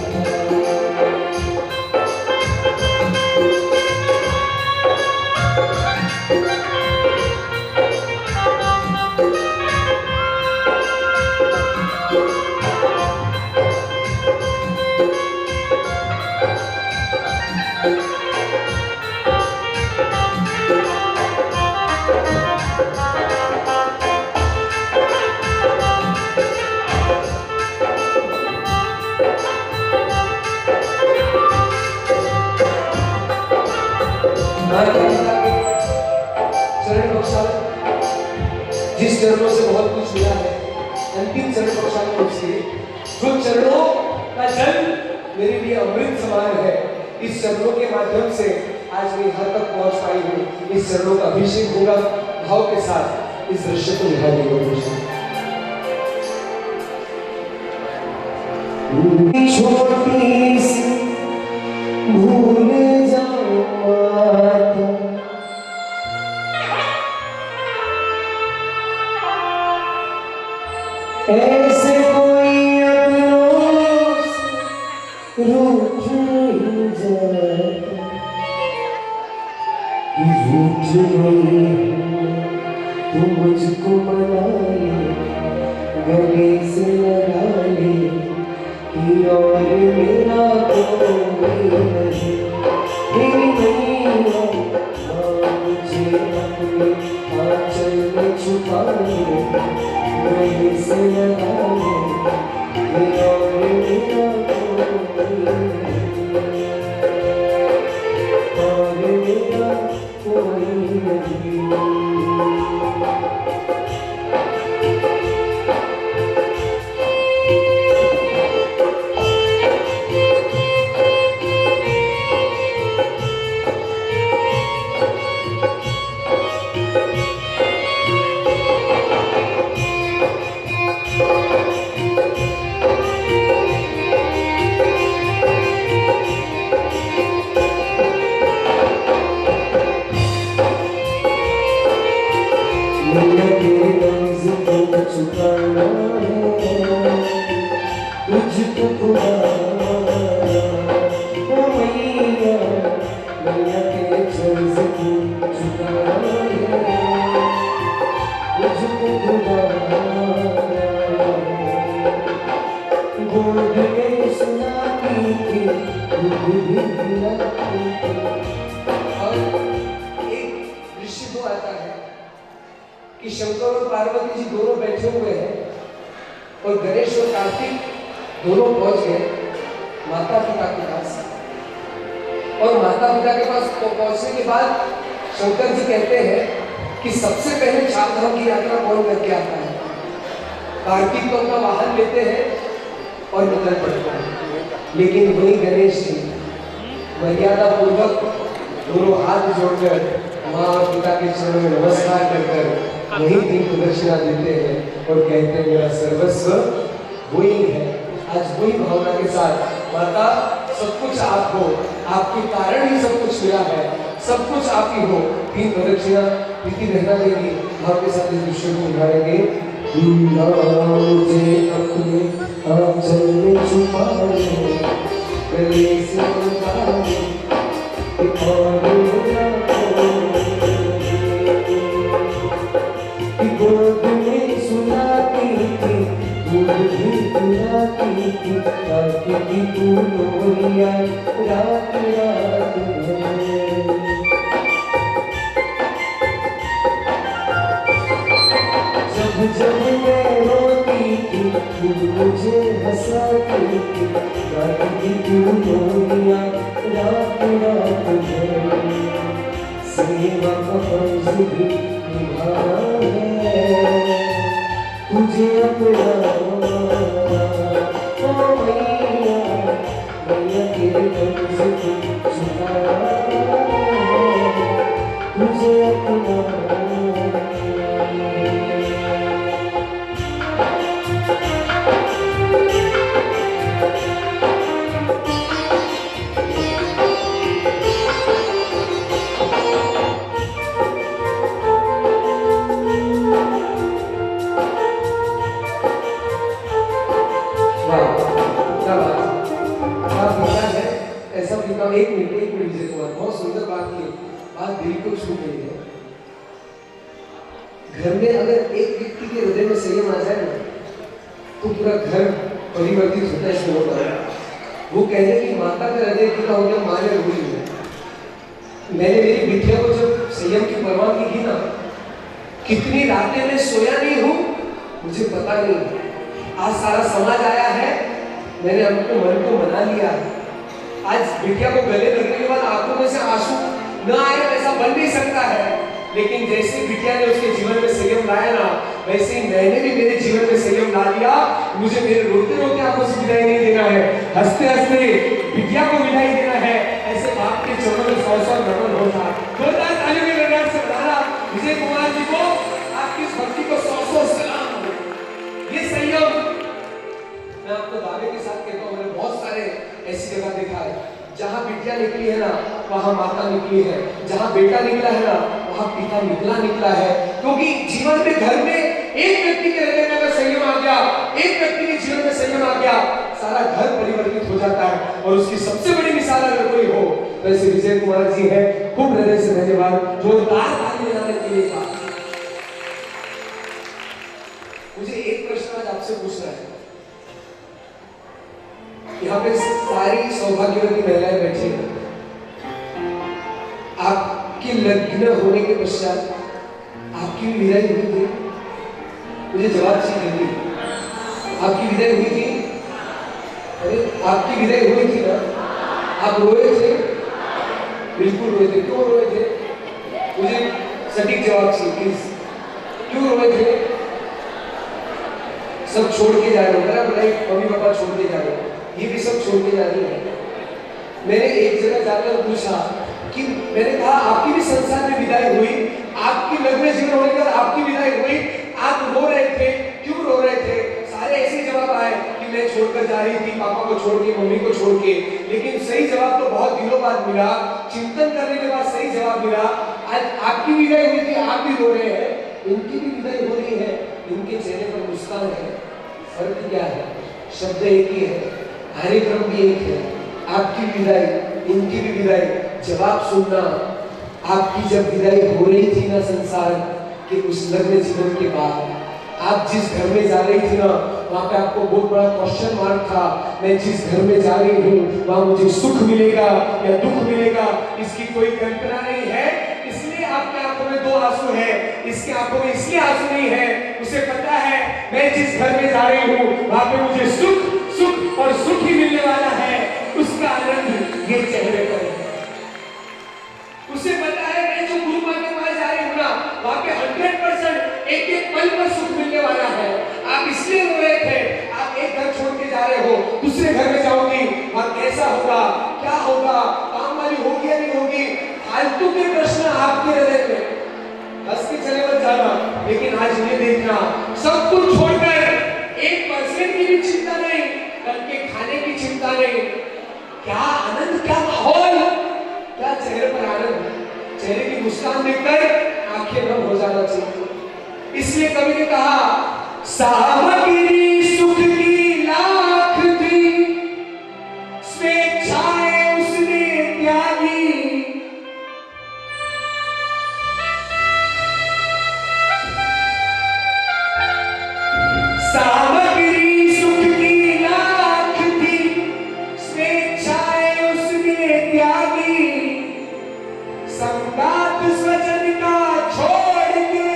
चरण बख्शाल, जिस चरणों से बहुत कुछ मिला है, अंतिम चरण बख्शाल उसके, जो चरणों का जल मेरे लिए अमृत समान है, इस चरणों के माध्यम से आज मैं यहाँ तक पहुँच पाई हूँ। इस चरणों का अभिषेक होगा भाव के साथ, इस दृश्य को निभा देगा। छोटी सी भूल जाऊं ऐसे कोई अपनों से रूठ नहीं जाता, कि रूठ नहीं तो मुझको मना ले, गले से लगा ले, कि और मेरा कोई नहीं। मेरी मैया मुझे अपने आंचल में छुपा ले, गले से लगा ले, कि और मेरा कोई नहीं, और मेरा कोई नहीं। चुकाना है तुझको खुदा, ओ मैया मैया तेरे कर्ज को चुकाना है तुझको खुदा, गोद में सुनाती थी दूध भी पिलाती थी। और एक दृश्य तो आता है कि शंकर और पार्वती जी दोनों बैठे हुए हैं और गणेश और कार्तिक दोनों पहुंच गए माता पिता के पास, और माता पिता के पास पहुंचने के बाद शंकर जी कहते हैं कि सबसे पहले 4 धाम की यात्रा कौन करके आता है? कार्तिक तो अपना वाहन लेते हैं और निकल पड़ता है, लेकिन वही गणेश जी मर्यादा पूर्वक दोनों हाथ जोड़कर माँ और पिता के चरणों में नमस्कार कर वही दिन प्रदक्षिणा देते हैं और कहते हैं मेरा सर्वस्व वही है। आज वही भावना के साथ माता सब कुछ आप हो, आपके कारण ही सब कुछ मिला है, सब कुछ आप ही हो। तीन प्रदक्षिणा प्रीति रहना देगी भाव के साथ इस दृश्य को उठाएंगे। मुझे अपने आंचल में छुपा ले, गले से उतार ले, गोद में सुलाती थी, दूध भी पिलाती थी, ताकि तू लोरिया रात रात भर। जब जब मैं रोती थी तू मुझे हंसाती थी, ताकि तू लोरिया रात रात भर। सेवा का फर्ज भी निभाना है, तुझे अपना ओ मैया, मैया तेरे कर्ज को चुकाना है, तुझे अपना। एक मिनट विजय कुमार, बहुत सुंदर बात की, बात दिल को छू गई है। घर में अगर एक व्यक्ति के हृदय में संयम आ जाए ना तो पूरा घर परिवर्तित होता है। इसमें होता है वो कहने की माता का हृदय कितना हो गया, माने हुई है। मैंने मेरी बिटिया को जब संयम की परवाह की थी ना, कितनी रातें मैं सोया नहीं हूँ मुझे पता नहीं। आज सारा समाज आया है, मैंने अपने मन को मना लिया। आज बिटिया को गले लगने के बाद आंखों में से आंसू न आए ऐसा बन नहीं सकता है, लेकिन जैसे बिटिया ने उसके जीवन में संयम लाया ना, वैसे ही मैंने भी मेरे जीवन में संयम ला लिया। मुझे मेरे रोते रोते आपको से विदाई नहीं देना है, हंसते हंसते बिटिया को विदाई देना है। ऐसे बाप के चरणों में 100 नमन होता। जोरदार तालियों के गड़गड़ाहट से बधाना विजय कुमार जी को, आपकी इस भक्ति को 100 सलाम। ये संयम मैं आपको दावे के साथ कहता हूँ, मैंने बहुत सारे ऐसी जगह देखा है जहां बिटिया निकली है ना वहां माता निकली है, जहां बेटा निकला है ना वहां पिता निकला है। क्योंकि जीवन में घर में एक व्यक्ति के हृदय में अगर संयम आ गया, एक व्यक्ति के जीवन में संयम आ गया, सारा घर परिवर्तित हो जाता है। और उसकी सबसे बड़ी मिसाल अगर कोई हो तो ऐसे विजय कुमार जी है। खूब हृदय से धन्यवाद, जोरदार ताली बजाने के लिए। मुझे एक प्रश्न आज आपसे पूछना है, यहाँ पे सारी सौभाग्यवती महिलाएं बैठी हैं, आपकी लग्न होने के पश्चात आपकी विदाई हुई थी? मुझे जवाब चाहिए। आपकी विदाई हुई थी? अरे आपकी विदाई हुई थी ना? आप रोए थे? बिल्कुल रोए थे। क्यों रोए थे? मुझे सटीक जवाब चाहिए प्लीज। क्यों रोए थे? सब छोड़ के जा रहे हो, मेरा बड़ा मम्मी पापा छोड़ के जा रहे हो, ये भी सब छोड़ के जा रही है। मैंने एक जगह जाकर पूछा कि मैंने कहा आपकी भी संसार में विदाई हुई, आपकी लग्न जीवन होने के बाद आपकी विदाई हुई, आप रो रहे थे, क्यों रो रहे थे? सारे ऐसे जवाब आए कि मैं छोड़कर जा रही थी, पापा को छोड़ के, मम्मी को छोड़ के। लेकिन सही जवाब तो बहुत दिनों बाद मिला, चिंतन करने के बाद सही जवाब मिला। आज आपकी विदाई हुई थी, आप भी रो रहे हैं, इनकी भी विदाई हो रही है, इनके चेहरे पर मुस्कान है। फर्क क्या है? शब्द एक ही है, कार्यक्रम भी एक है। आपकी विदाई, इनकी भी विदाई। जवाब सुनना, आपकी जब विदाई हो रही थी ना संसार के उस लग्न जीवन के बाद, आप जिस घर में जा रही थी ना वहां पे आपको बहुत बड़ा क्वेश्चन मार्क था, मैं जिस घर में जा रही हूँ वहां मुझे सुख मिलेगा या दुख मिलेगा, इसकी कोई कल्पना नहीं है। इसलिए आपके आंखों में 2 आंसू है, इसके आंखों में इसलिए आंसू नहीं है, उसे पता है मैं जिस घर में जा रही हूँ वहां पे मुझे सुख और सुख ही मिलने वाला है, उसका आनंद ये चेहरे पर है। उसे पता है मैं जो गुरु मां के पास जा रही हूँ ना वहां पे पल पर सुख मिलने वाला है। आप इसलिए रो रहे थे, आप एक घर छोड़ के जा रहे हो, दूसरे घर में जाओगी, वहां कैसा होगा, क्या होगा, काम वाली होगी या नहीं होगी, फालतू के प्रश्न आपके हृदय में। हंस के चले मत जाना, लेकिन आज ये देखना, सब कुछ छोड़कर 1% की भी चिंता नहीं, कल के खाने की चिंता नहीं, क्या आनंद, क्या माहौल, क्या चेहरे पर आनंद, चेहरे की मुस्कान देखकर आंखें नम हो जाना चाहिए। इसलिए कवि ने कहा, सामग्री सुख की लाख थी, स्वेच्छाएं उसने त्यागी, सामग्री सुख की लाख थी, स्वेच्छाएं उसने त्यागी, संगात स्वजन का छोड़ के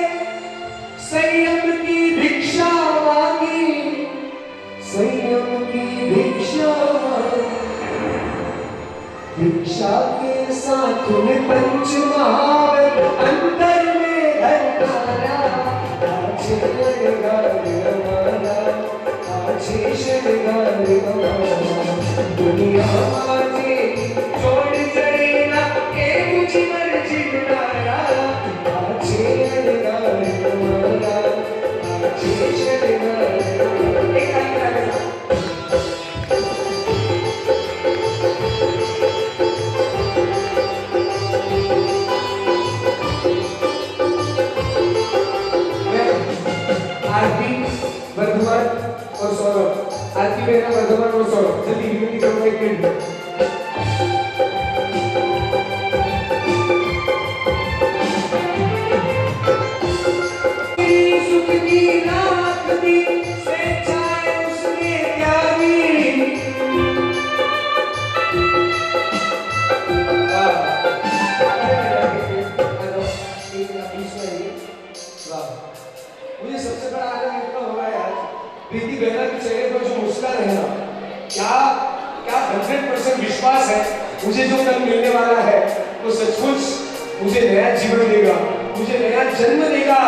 संयम की भिक्षा मांगी, संयम की भिक्षा मांगी, भिक्षा के साथ में पंचमहावर अंतर में धरना, आछे शृंगार हमारा, आछे शृंगार हमारा, दुनिया माते छोड़ चढ़े ना के मुझ मर्जी बनाया, आछे शृंगार हमारा, आछे शृंगार हमारा। एक लाइन गाने का आरती वर्धमान और सौरभ, आरती बेहरा वर्धमान और सौरभ, जल्दी यूनिटी करो एक मिनट। सुख की रात दी, स्वेच्छाएं उसने त्यागी, मुझे सबसे बड़ा आनंद इतना हो रहा है आज, प्रीति बेहरा के चेहरे पर जो मुस्कान है ना, क्या क्या 100% विश्वास है मुझे जो कल मिलने वाला है वो सचमुच मुझे नया जीवन देगा, मुझे नया जन्म देगा,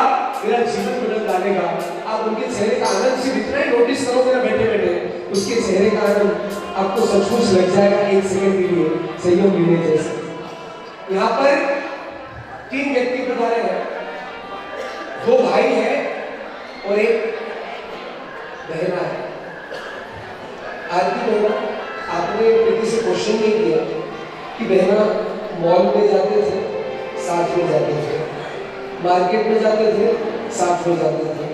मेरा जीवन बदल डालेगा। आप उनके चेहरे का आनंद सिर्फ इतना ही नोटिस करोगे ना बैठे बैठे, उसके चेहरे का आनंद आपको सचमुच लग जाएगा 1 सेकंड के लिए, सहयोग मिलने जैसे। यहाँ पर 3 व्यक्ति पधारे हैं, 2 भाई हैं और एक बहना है। आरती बहना, आपने प्रीति से क्वेश्चन नहीं किया कि बहना मॉल में जाते थे, साथ में जाते थे, मार्केट में जाते थे, साथ में जाते थे,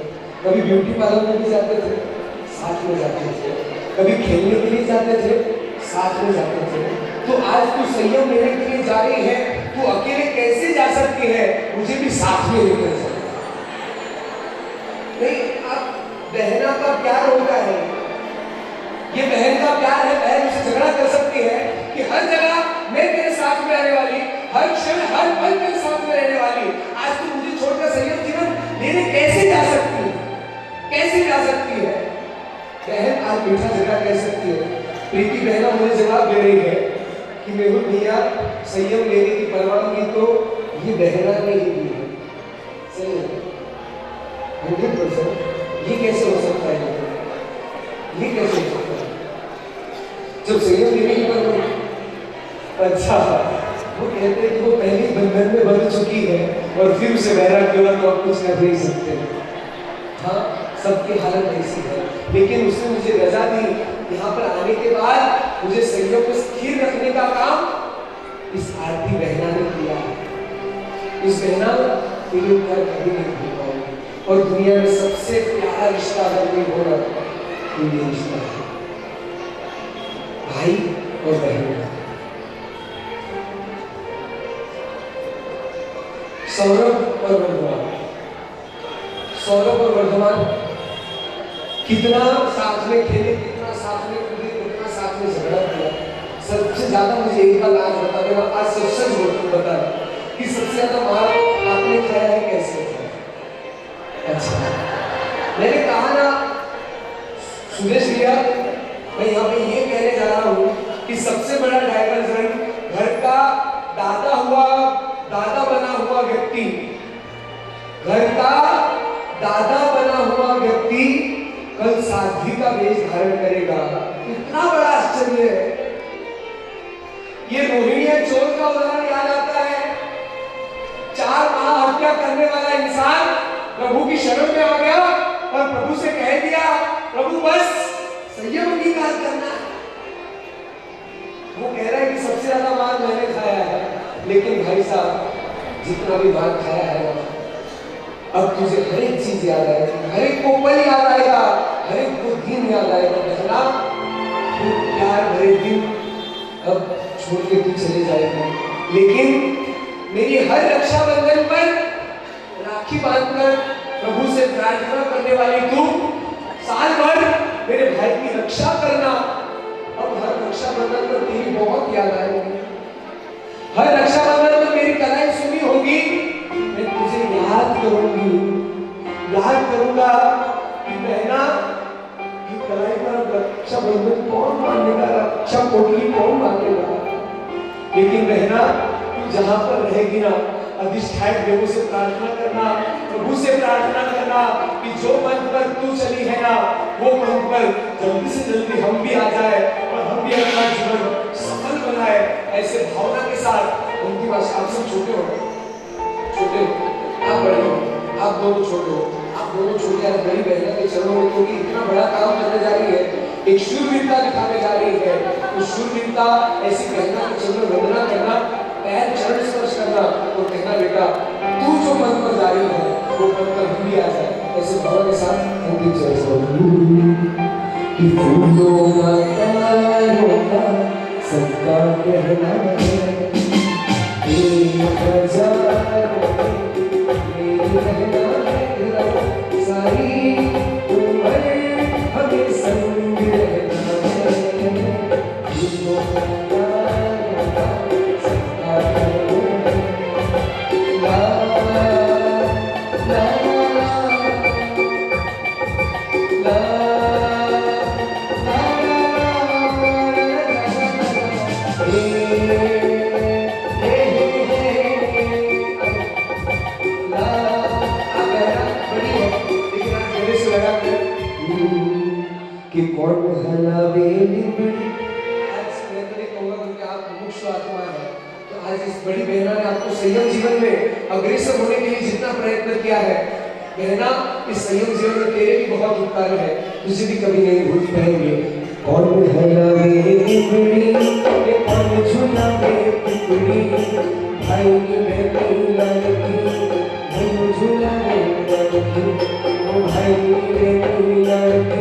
कभी ब्यूटी पार्लर में भी जाते थे, साथ में जाते थे, कभी खेलने के लिए जाते थे, साथ में जाते थे। तो आज तू संयम लेने के लिए जा रही है, तू अकेले कैसे जा सकती है, मुझे भी साथ में लेकर जा। नहीं, अब बहना का प्यार होता है, ये बहन का प्यार है, बहन उसे झगड़ा कर सकती है कि हर जगह मैं तेरे साथ में रहने वाली, हर क्षण हर पल तेरे साथ में रहने वाली, आज तू मुझे छोड़कर संयम जीवन लेने कैसे जा सकती है, कैसे जा सकती है। बहन आज मीठा झगड़ा कह सकती है। प्रीति बहना मुझे जवाब दे रही है कि मेहुल भैया संयम लेने की परवानगी तो ये बहना ने ही दी है। सही है, 100%। ये कैसे हो सकता है, ये कैसे हो सकता है जब संयम लेने की परवानगी। अच्छा, वो कहते हैं कि वो पहले बंधन में बंध चुकी है और फिर उसे बहरा क्यों तो आप कुछ कर नहीं सकते। हाँ, सबकी हालत ऐसी है, लेकिन उसने मुझे रजा दी। यहाँ पर आने के बाद मुझे संयम को स्थिर रखने का काम इस आरती बहना ने किया है। इस बहना के लिए घर कभी नहीं भूल पाऊंगी, और दुनिया में सबसे प्यारा रिश्ता अगर कोई होगा तो ये रिश्ता है भाई और बहन का। सौरभ और वर्धमान, सौरभ और वर्धमान कितना साथ में खेले, कितना साथ में कूदे, कितना साथ में झगड़ा किया। सबसे ज्यादा मुझे एक बात आज बता देना, आज सच बता कि सबसे ज्यादा मार आपने खाया है, कैसे खाया। अच्छा, मैंने कहा ना सुरेश भैया, मैं यहाँ पे ये कहने जा रहा हूँ कि सबसे बड़ा डाइवर्जन घर का दादा बना हुआ व्यक्ति, घर का दादा बना हुआ व्यक्ति कल साध्वी का वेश धारण करेगा। इतना बड़ा आश्चर्य है। ये रोहिणी चोर का उदाहरण याद आता है। 4 माह हत्या करने वाला इंसान प्रभु की शरण में आ गया और प्रभु से कह दिया, प्रभु बस संयम अंगीकार करना। वो कह रहा है कि सबसे ज्यादा मार मैंने खाया है, लेकिन भाई साहब जितना भी मार खाया है ना, अब तुझे हर एक चीज याद आएगी, हर एक को पल याद आएगा, हर एक को दिन याद आएगा। कहना तू प्यार भरे दिन अब छोड़ के तू चले जाएगा, लेकिन मेरी हर रक्षाबंधन पर राखी बांधकर प्रभु से प्रार्थना करने वाली तू साल भर मेरे भाई की रक्षा करना। अब हर रक्षाबंधन पर तेरी बहुत याद आएगी, हर रक्षाबंधन में मेरी कलाई सुनी होगी, मैं तुझे याद करूंगी, याद करूंगा कि बहना की कलाई पर रक्षाबंधन कौन मानेगा, रक्षा पोटली कौन मानेगा। लेकिन बहना तू जहां पर रहेगी ना, अधिष्ठायक देवों से प्रार्थना करना, प्रभु से प्रार्थना करना कि जो मंच पर तू चली है ना, वो मंच पर जल्दी से जल्दी हम भी आ जाए और हम भी अपना जीवन सफल बनाए। ऐसे भावना के साथ उनकी भाषा। आप सब छोटे हो, आप बड़े हो, आप दोनों छोटे हो, आप दोनों छोटे हैं बड़ी बहना के चरणों में, क्योंकि इतना बड़ा काम करने जा रही है, एक शूरवीरता दिखाने जा रही है। तो शूरवीरता ऐसी बहना के चरणों में वंदना करना, पैर चरण स्पर्श करना और कहना बेटा तू जो मन पर जा रही है वो मन पर हम भी आ जाए। ऐसे भावना के साथ अंतिम कि फूलों का तारों का सबका कहना है, सारी उम्र हमें संग रहना है। फूलों का तारों का सबका कहना है, ला ला कि कौन हलावे निबड़ी। आज मैं तो नहीं कहूँगा क्योंकि आप मुमुक्षु आत्मा है, तो आज इस बड़ी बहना ने आपको संयम जीवन में अग्रसर होने के लिए जितना प्रयत्न किया है, बहना इस संयम जीवन में तेरे भी बहुत उपकार है, तुझे भी कभी नहीं भूल पाएंगे। कौन हलावे निबड़ी, कौन झुलावे पिपड़ी, भाई की बहनी लड़की, भाई झुलावे लड़की, ओ भाई की बहनी लड़की,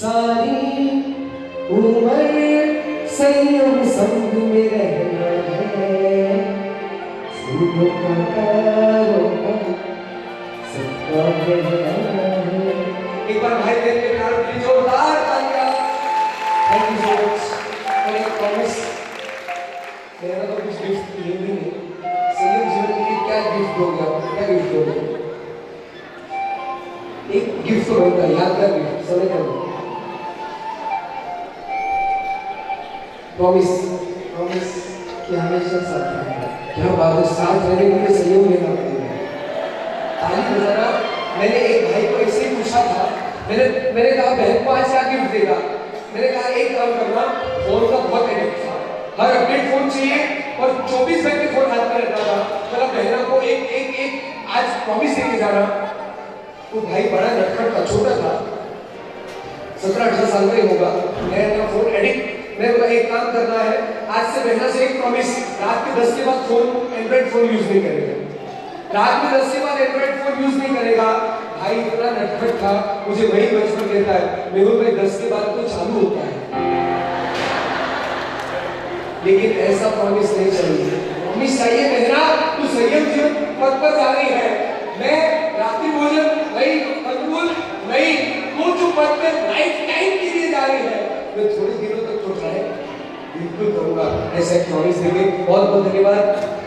सारी उम्र संयम संग में रहना है, फूलों का तारों का सबका कहना है। एक बार भाई बहन के प्यार के लिए जोरदार तालियां। Thank you so much. और एक प्रॉमिस, मेरा तो कुछ गिफ्ट ये भी नहीं, संयम जीवन के लिए क्या गिफ्ट दोगे आप, क्या गिफ्ट दोगे? एक गिफ्ट तो बनता है, यादगार गिफ्ट, समय का प्रॉमिस, प्रॉमिस कि हमेशा साथ रहेगा। क्या बात है, साथ रहने के लिए सहयोग लेना पड़ेगा। ताली बजाना। मैंने एक भाई को ऐसे ही पूछा था, मैंने कहा बहन को आज क्या गिफ्ट देगा? मैंने कहा एक काम करना, फोन का बहुत एडिक्ट था, हर अपडेट फोन चाहिए और 24 घंटे फोन हाथ में रहता था। मतलब बहना को एक आज प्रॉमिस देके जाना। वो भाई बड़ा नटखट था, छोटा था, 17-18 साल का ही होगा, नया फोन एडिक्ट। मैं बोला एक काम करना है, आज से बहना से एक प्रॉमिस, रात के 10 के बाद फोन एंड्रॉइड फोन यूज नहीं करेगा। रात में 10 के बाद एंड्रॉइड फोन यूज नहीं करेगा। भाई इतना नटखट था, मुझे वही बचपन कहता है मेहुल भाई 10 के बाद तो चालू होता है, लेकिन ऐसा प्रॉमिस नहीं चाहिए। प्रॉमिस चाहिए मेहरा तू संयम जीवन पद पर जा रही है, मैं रात्रि भोजन नहीं, फलफूल नहीं, तू जो पद पे लाइफ टाइम के लिए जा रही है, मैं थोड़े दिनों तक तो ट्राई बिल्कुल करूंगा। ऐसा एक प्रॉमिस देंगे। बहुत बहुत धन्यवाद।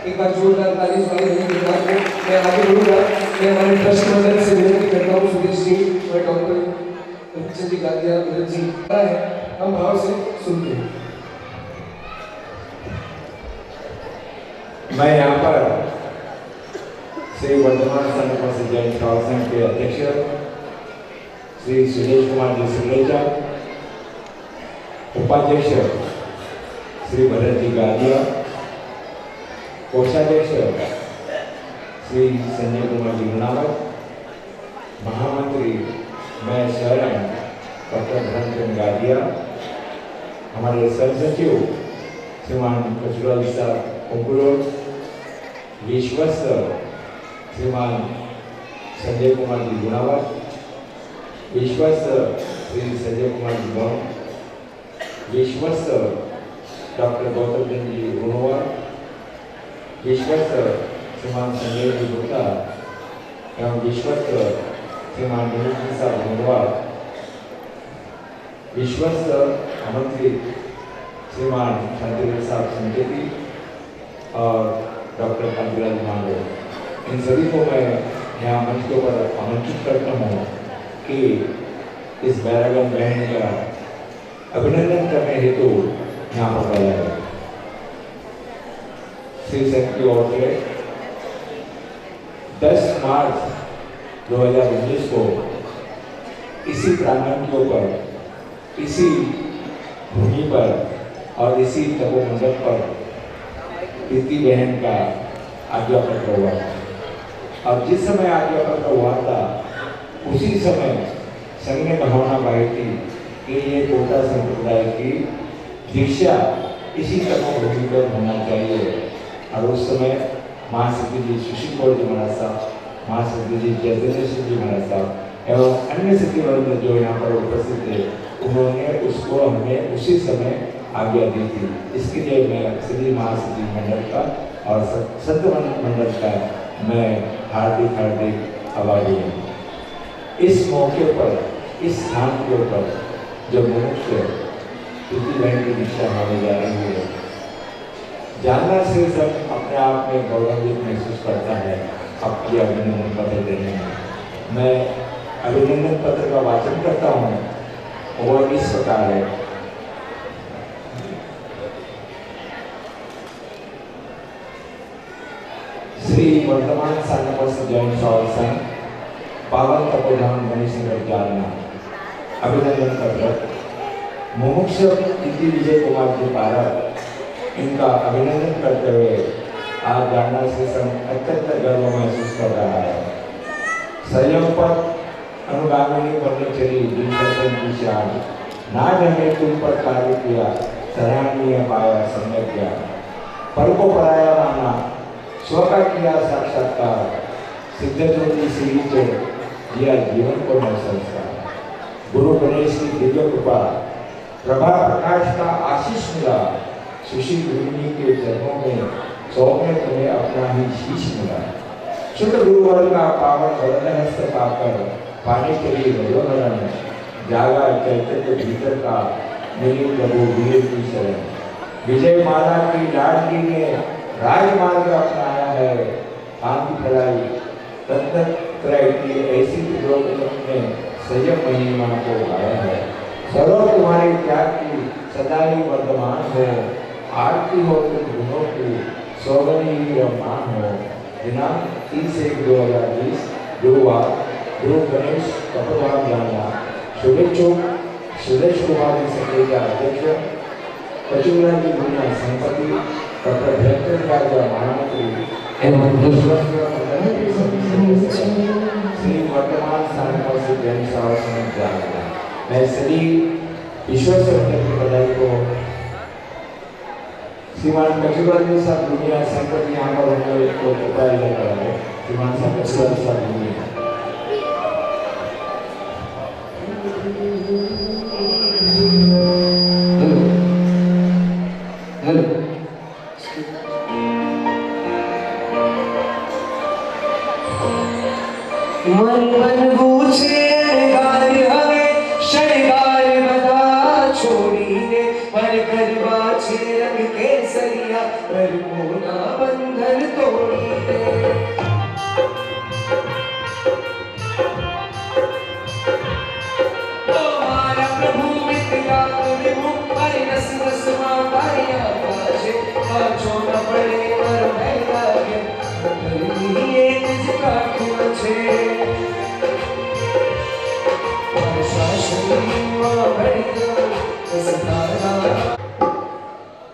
एक बार जोरदार ताली वाले धन्यवाद को मैं आगे बढ़ूंगा। मैं हमारे ट्रस्ट मंडल से विनती करता हूँ सुरेश जी और डॉक्टर रविचंद्र जी गादिया भरत जी है, हम भाव से सुनते हैं। मैं यहाँ पर श्री वर्धमान संघ जैन संघ के अध्यक्ष श्री सुरेश कुमार जी सुरेजा, उपाध्यक्ष श्री भरत जी गादिया, कोषाध्यक्ष श्री संजय कुमार जी गुनावत, महामंत्री मैं शरण डॉक्टर धर्मचंद गादिया, हमारे सह सचिव श्रीमान कचुराल साहब कुंकुलोर, विश्वस्त श्रीमान संजय कुमार जी गुनावत, विश्वस्त श्री संजय कुमार जी गौड़, विश्वस्त डॉक्टर गौतम चंद जी गुनोवर, विश्वस्त श्रीमान संजय जी गुप्ता एवं विश्वस्त श्रीमान दिनेश साहब गुनवार, विश्वस्त मंत्री श्रीमान शांतिलाल साहब संकेती और डॉक्टर कांतिलाल मांडे, इन सभी को मैं यहाँ मंच के ऊपर आमंत्रित करता हूँ कि इस बैरागन बहन का अभिनंदन करने हेतु यहाँ पर बुलाया है। श्री संघ की ओर से 10 मार्च 2019 को इसी प्रांगण के ऊपर, इसी भूमि पर और इसी तपो मंडप पर प्रीति बहन का आज्ञा पत्र हुआ था और जिस समय आज्ञा पत्र हुआ था उसी समय संघ ने भावना पाई थी कि ये कोटा संप्रदाय की दीक्षा इसी तपो भूमि पर होना चाहिए। और उस समय महासिद्धि जी सुशील कौर जी महाराज साहब, महासिद्धि जी जयदेंद्र सिंह जी महाराज साहब एवं अन्य सिद्धिवर्ग जो यहाँ पर उपस्थित थे, उन्होंने उसको हमें उसी समय आज्ञा दी थी। इसके लिए मैं सभी महासिद्धि मंडल का और संत मंडल का मैं हार्दिक हार्दिक आभारी हूँ। इस मौके पर, इस स्थान के ऊपर जब मनुष्य प्रीति बहन की दीक्षा मानी जा रही है, जानना से सब अपने आप में गौरवान्वित महसूस करता है आपकी अभिनंदन पत्र देने में। मैं अभिनंदन पत्र का वाचन करता हूँ और इस प्रकार है। श्री वर्तमान सान्नपस्थ जैन संघ पावन तपोधाम गणेश नगर जालना, अभिनंदन पत्र मुमुक्ष प्रीति विजय कुमार जी पारक, इनका अभिनंदन करते हुए आज जालना से संघ अत्यंत गर्व महसूस कर रहा है। संयम पर अनुगामिनी ब्रह्मचरी दिनदर्शन की शान, ना जाने तुम पर कार्य किया सराहनीय पाया सम्यक ज्ञान, पर को पराया माना स्व का किया साक्षात्कार, सिद्ध ज्योति श्री दिया जीवन को नव संस्कार। गुरु गणेश की दिव्य कृपा प्रभा प्रकाश का आशीष मिला, सुशील गुरुनी के चरणों में सौंपे तुम्हें अपना ही शीश मिला। शुद्ध गुरुवर का पावन वरद हस्त पाकर पाने के लिए वयोधरण जागा चैतन्य भीतर का मेरे प्रभु वीर की शरण। विजय माला की लाडली ने राजमार्ग अपनाया है, शांति फैलाई तंत्र की ऐसी त्रिलोक ने संयम महिमा को गाया है। सर्व तुम्हारे त्याग की सदा ही वर्तमान हो, आरती हो तुम गुणों की सौगनी रमान हो। दिनांक 30/1/2020 गुरुवार, गुरु गणेश तपोधाम जालना। शुभेच्छुक सुरेश कुमार जी सकेजा अध्यक्ष, कचूरा जी गुना संपत्ति, डॉक्टर धर्मचंद गादिया महामंत्री एवं श्री वर्तमान सान्नपस्थ जैन संघ जालना। मैं सभी विश्व से की बधाई को श्रीमान कचूरा जी साहब दुनिया संपत्ति यहाँ पर उन्होंने को उपाय लगा है। श्रीमान साहब कचूरा जी साहब दुनिया हर गरबा छे रंग केसरिया पर मोना बंधन तोड़ी दे।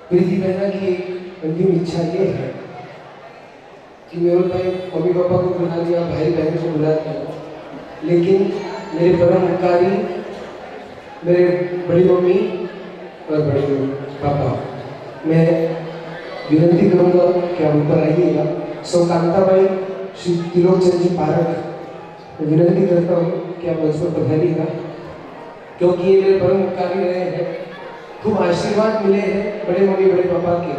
प्रीति बहना की एक अंतिम इच्छा ये है कि मेरे भाई मम्मी पापा को बुला लिया, भाई बहन को बुला लिया, लेकिन मेरे परम उपकारी मेरे बड़ी मम्मी और बड़े पापा, मैं विनती करूंगा कि आप ऊपर आइएगा। सो कांताबाई श्री त्रिलोकचंद जी पारक, विनती करता हूँ कि आप मंच पर पधारिएगा, क्योंकि ये मेरे परम उपकारी रहे हैं, खूब आशीर्वाद मिले हैं बड़े मम्मी बड़े पापा के।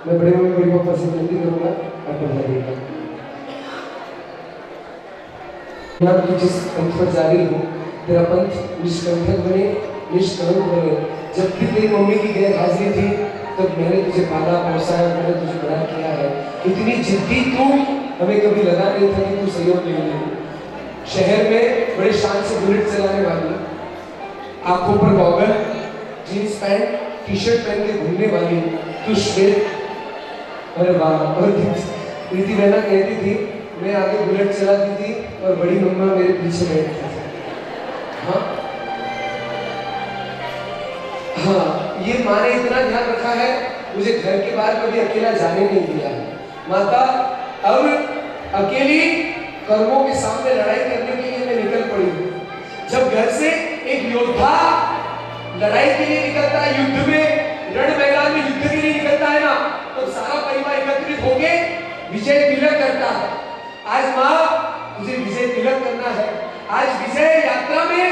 मैं बड़े मम्मी बड़े पापा से विनती करूंगा, आप पधारिएगा। मैं जिस पंथ पर जा रही हूँ, तेरा पंथ निष्कंठक बने, निष्कलंक बने। जब भी तेरी मम्मी की गैर हाजिरी थी तब मैंने तुझे पाला पहुंचाया, मैंने तुझे बड़ा किया है। इतनी जिद्दी तू हमें कभी लगा नहीं था कि तू सहयोग ले ले। शहर में बड़े शान से बुलेट चलाने वाली, आंखों पर goggle, jeans pant T shirt पहन के घूमने वाली तू श्वेत, अरे वाह। और प्रीति बहना कहती थी मैं आगे बुलेट चलाती थी और बड़ी मम्मा मेरे पीछे बैठती थी। हाँ हाँ, ये माँ ने इतना ध्यान रखा है, मुझे घर के बाहर कभी अकेला जाने नहीं दिया है। माता अब अकेली कर्मों के सामने लड़ाई करने के लिए मैं निकल पड़ी हूँ। जब घर से एक योद्धा लड़ाई के लिए निकलता है, युद्ध में, रण मैदान में युद्ध के लिए निकलता है ना, तो सारा परिवार एकत्रित होकर विजय तिलक करता है। आज माँ तुझे विजय तिलक करना है, आज विजय यात्रा में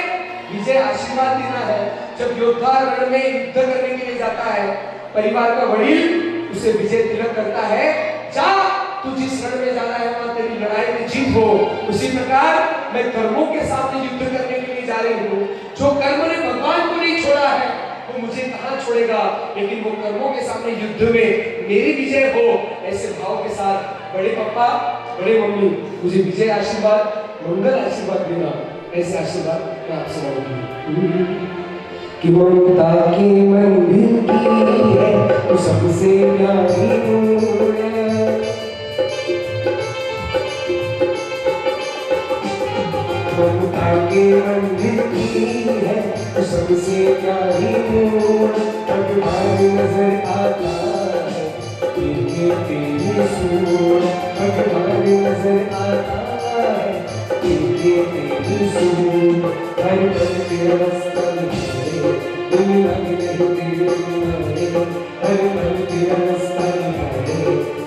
विजय आशीर्वाद देना है। जब योद्धा रण में युद्ध करने के लिए जाता है, परिवार का वडील उसे विजय तिलक करता है, जा तू जिस रण में जाना है वहां तेरी लड़ाई में जीत हो। उसी प्रकार मैं कर्मों के सामने युद्ध करने के लिए जा रही हूँ। जो कर्म ने भगवान को नहीं छोड़ा है वो मुझे कहाँ छोड़ेगा, लेकिन वो कर्मों के सामने युद्ध में मेरी विजय हो। ऐसे भाव के साथ बड़े पापा बड़े मम्मी मुझे विजय आशीर्वाद, मंगल आशीर्वाद देना, ऐसे आशीर्वाद मैं आपसे मांगूंगी। कि ममता की मंदिर की है तो सबसे प्यारी है, ममता के मंदिर की है तो सबसे प्यारी नूर। भगवान नजर आता है इनके तेरे सूर, भगवान नजर आता है इनके तेरे सूर। हर पल तेरा रास्ता है, दुनिया की नहीं तेरे बिना, हर पल तेरा रास्ता है,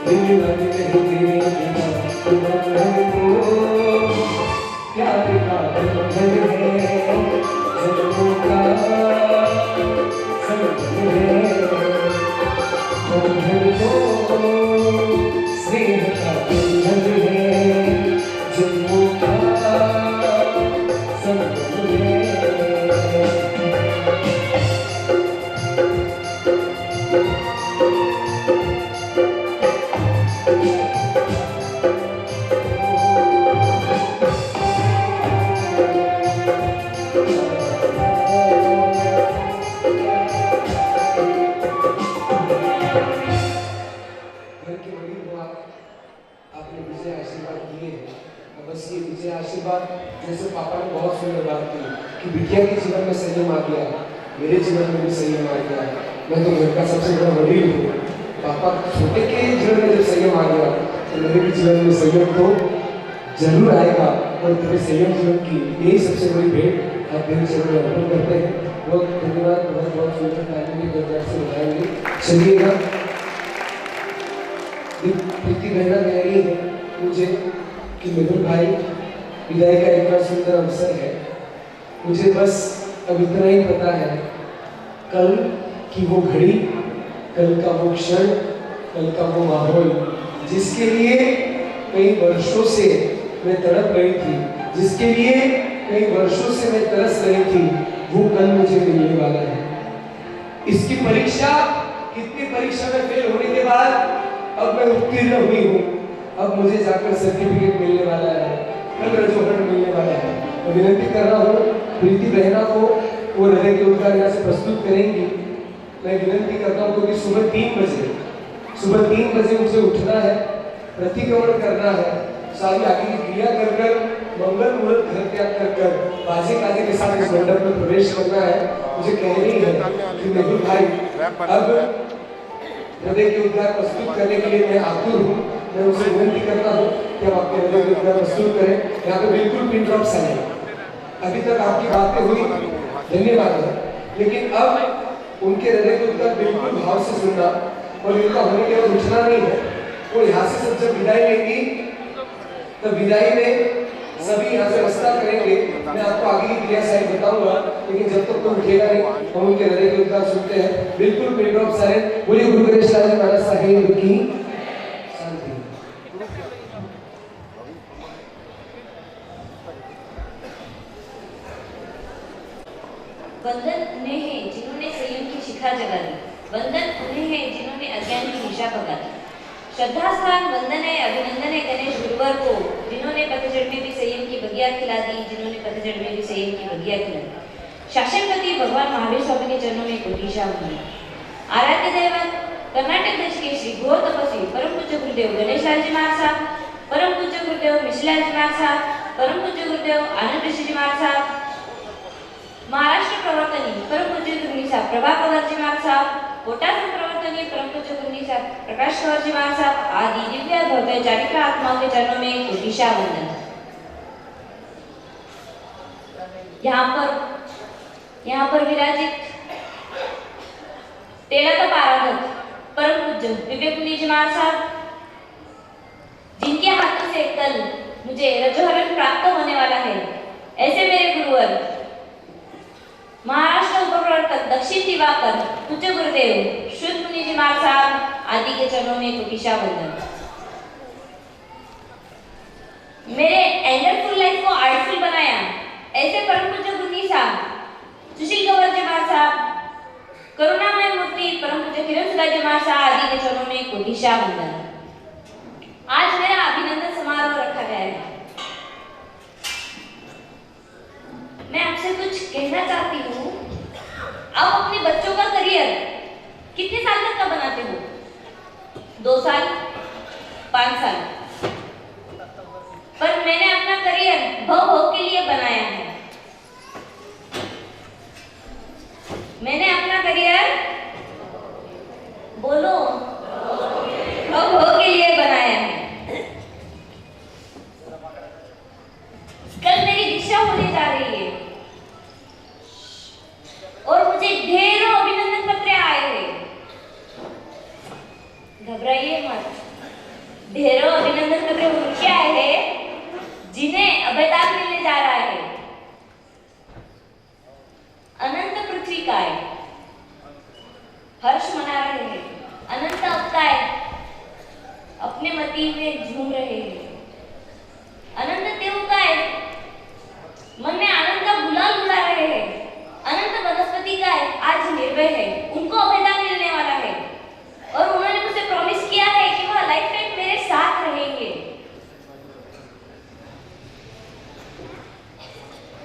दुनिया की नहीं तेरे बिना। प्यार का बंधन है, जन्मों का संबंध है, बंधन तो स्नेह का बंधन है, जन्मों का संबंध है। जैसे पापा ने बहुत सुंदर बात की कि बिटिया के जीवन में संयम आ गया, मेरे जीवन में भी संयम आ गया। मैं तो घर का सबसे बड़ा वडील हूँ। पापा छोटे के जीवन में जब संयम आ गया तो मेरे भी जीवन में संयम तो जरूर आएगा। और तेरे संयम जीवन की यही सबसे बड़ी भेंट आप मेरे चरण में अर्पण करते हैं। बहुत धन्यवाद, बहुत बहुत सुंदर ताली से बताएंगे। चलिएगा, प्रीति बहना कह रही है मुझे कि मेरे भाई विदाई का इतना सुंदर अवसर है, मुझे बस अब इतना ही पता है, कल की वो घड़ी, कल का वो क्षण, कल का वो माहौल जिसके लिए कई वर्षों से मैं तड़प रही थी, जिसके लिए कई वर्षों से मैं तरस रही थी, वो कल मुझे मिलने वाला है। इसकी परीक्षा, कितनी परीक्षा में फेल होने के बाद अब मैं उत्तीर्ण हुई हूँ। अब मुझे जाकर सर्टिफिकेट मिलने वाला है, कल रजोहट मिलने वाला है। मैं विनती कर रहा हूँ प्रीति बहना को, वो हृदय के उद्गार यहाँ से प्रस्तुत करेंगी। मैं विनती करता हूँ क्योंकि सुबह 3 बजे मुझे उठना है, प्रतिक्रमण करना है, सारी आगे की क्रिया कर कर मंगल मुहूर्त घर त्याग कर कर बाजे गाजे के साथ इस मंडप में प्रवेश करना है। मुझे कहना ही है कि मेहुल भाई अब हृदय के उद्गार प्रस्तुत करने के लिए मैं आतुर हूँ। मैं उनसे विनती करता हूँ कि हम आपके हृदय के उद्गार प्रस्तुत करें। यहाँ पे बिल्कुल पिन ड्रॉप साइलेंट। अभी तक आपकी बातें हुई, धन्यवाद है, लेकिन अब उनके हृदय के उद्गार बिल्कुल भाव से सुनना और इनका होने के बाद उठना नहीं है। वो यहाँ से सब जब विदाई लेंगी तो विदाई में सभी यहाँ से रास्ता करेंगे। मैं आपको आगे की क्रिया साइड बताऊंगा, लेकिन जब तक कोई उठेगा नहीं हम उनके हृदय के उद्गार सुनते हैं। बिल्कुल पिन ड्रॉप साइलेंट। बोलिए गुरु गणेश लाल जी महाराज साहेब की शांति। वंदन उन्हें है जिन्होंने संयम की शिखा जगा दी, वंदन उन्हें है जिन्होंने अज्ञान की दिशा भगा दी। श्रद्धा स्थान वंदन है, अभिनंदन है गणेश गुरुवर को, जिन्होंने पतझड़ में भी संयम की बगिया खिला दी, जिन्होंने पतझड़ में भी संयम की बगिया खिला दी। शासनपति भगवान महावीर स्वामी के चरणों में कोटिशा हुई। आराध्य दैवत कर्नाटक देश के श्री घोर तपस्वी परम पूज्य गुरुदेव गणेश लाल जी महाराज साहब, परम पूज्य गुरुदेव मिश्रलाल जी महाराज साहब, परम पूज्य गुरुदेव आनंद ऋषि जी महाराज साहब, महाराष्ट्र प्रवर्तनी परम पूज्य गुरुनी साहब प्रभा पवार जी महाराज साहब, कोटा प्रवर्तनी परम पूज्य गुरुनी साहब प्रकाश पवार जी महाराज साहब आदि दिव्य भव्य चारित्र आत्माओं के चरणों में कोटिशा वंदन। यहाँ पर विराजित तेरा तप आराधक परम पूज्य विवेक मुनि जी महाराज साहब, जिनके हाथों से कल मुझे रजोहरण प्राप्त होने वाला है, ऐसे मेरे गुरुवर महाराष्ट्र उपप्रवर्तक दक्षिण दिवाकर पूज्य गुरुदेव शुद्ध मुनि जी महाराज साहब आदि के चरणों में कोटिशा वंदन। मेरे एंगरफुल लाइफ को आर्टफुल बनाया, ऐसे परम पूज्य गुरुनी साहब सुशील गौर जी महाराज साहब, करुणामय मूर्ति परम पूज्य किरण सुधा जी महाराज साहब आदि के चरणों में कोटिशा वंदन। आज मेरा अभिनंदन समारोह रखा गया है। मैं आपसे कुछ कहना चाहती हूँ। आप अपने बच्चों का करियर कितने साल तक का बनाते हो? 2 साल, 5 साल। पर मैंने अपना करियर भव के लिए बनाया है। मैंने अपना करियर बोलो भव के लिए बनाया है। कल मेरी दीक्षा होने जा रही है और मुझे ढेरों अभिनंदन पत्र आए हैं। घबराइए मत, ढेरों अभिनंदन पत्र उनके आए हैं जिन्हें अभयदान मिलने जा रहा है। अनंत पृथ्वी का है, हर्ष मना रहे हैं। अनंत अवतार अपने मती में झूम रहे हैं। अनंत देव का है, मन में आनंद का गुलाल उड़ा रहे हैं। अनंत वनस्पति का है, आज निर्भय है, उनको अभयदान मिलने वाला है और उन्होंने मुझे प्रॉमिस किया है कि वह लाइफ टाइम मेरे साथ रहेंगे।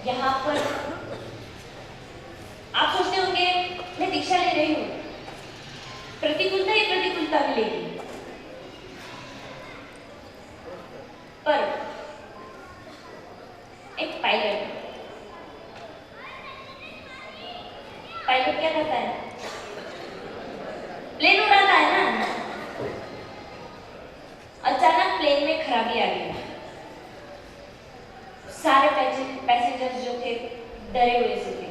यहाँ पर आप सोचते होंगे मैं दीक्षा ले रही हूँ, प्रतिकूलता ही प्रतिकूलता मिलेगी, पर एक पायलट क्या करता है? प्लेन उड़ाता है ना। अचानक प्लेन में खराबी आ गई। सारे पैसेंजर्स जो थे डरे हुए से थे,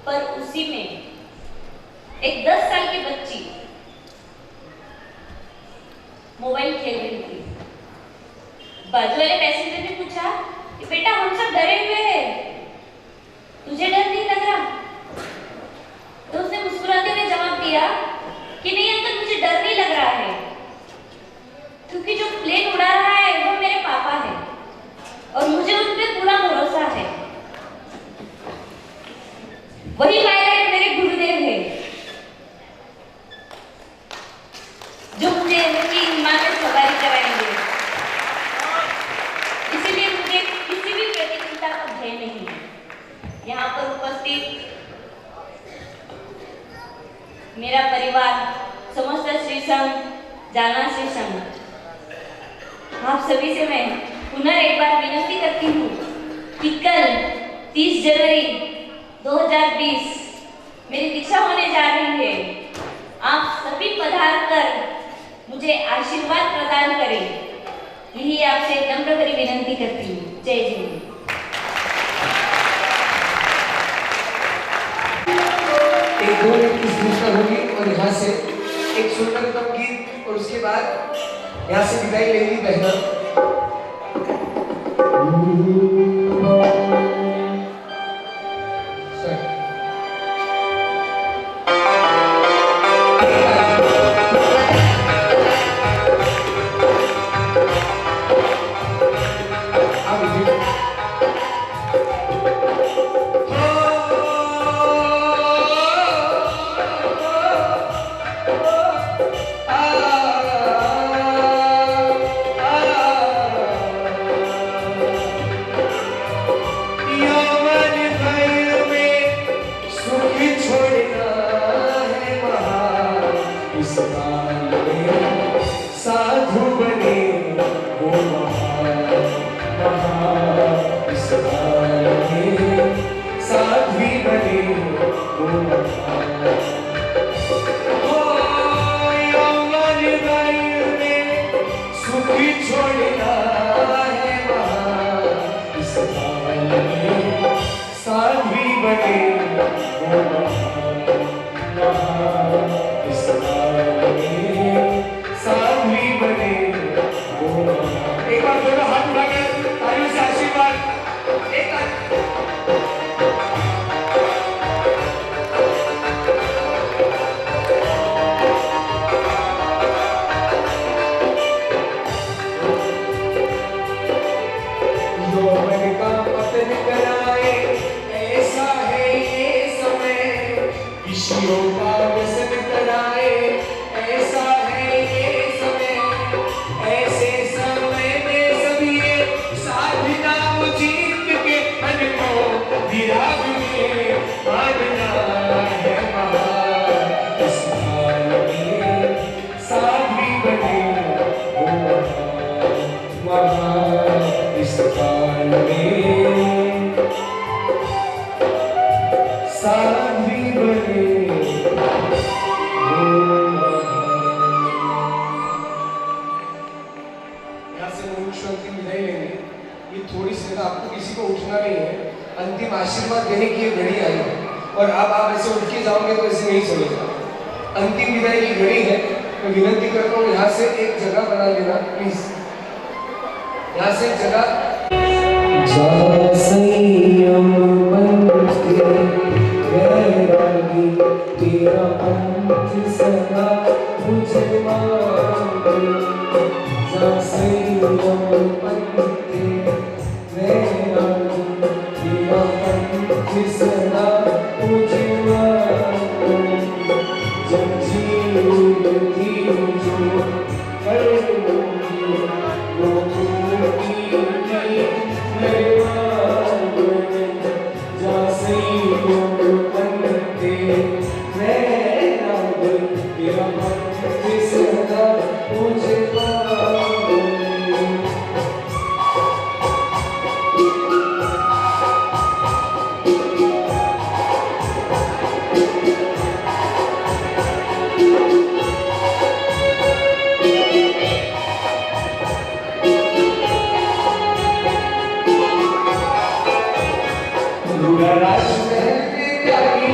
पर उसी में एक 10 साल की बच्ची मोबाइल खेल रही थी। बाजू वाले पैसेंजर ने पूछा कि बेटा हम सब डरे हुए हैं, तुझे डर नहीं लग रहा? तो उसने मुस्कुराते हुए जवाब दिया कि नहीं अंकल, मुझे डर नहीं लग रहा है, क्योंकि जो प्लेन उड़ा रहा है वो मेरे पापा है और मुझे उन पे पूरा भरोसा है। वही पायलट मेरे गुरुदेव है। मेरा परिवार, समस्त श्री संघ, जालना श्री संघ, आप सभी से मैं पुनः एक बार विनती करती हूँ कि कल 30 जनवरी 2020 मेरी दीक्षा होने जा रही है। आप सभी पधार कर मुझे आशीर्वाद प्रदान करें, यही आपसे नम्र भरी विनंती करती हूँ। जय जिंद। एक 2 मिनट की घोषणा होगी और यहाँ से एक सुंदरतम गीत और उसके बाद यहाँ से विदाई लेंगी बहना। अंतिम आशीर्वाद देने की ये घड़ी आई है और अब आप ऐसे उठ के जाओगे तो ऐसे नहीं चलेगा। अंतिम विदाई की घड़ी है। मैं विनती करता हूँ यहाँ से एक जगह बना लेना प्लीज, यहाँ से एक जगह। तेरा पंथ सदा मुझे मांगे, जा संयम पंथ मेरा तेरा पंथ सदा मुझे मांगे, जब जीऊंगी जो करूंगी वो दूंगी मेरे मांगे, जा संयम पंथ मेरा तेरा पंथ सदा मुझे मांगे। राज में प्यारी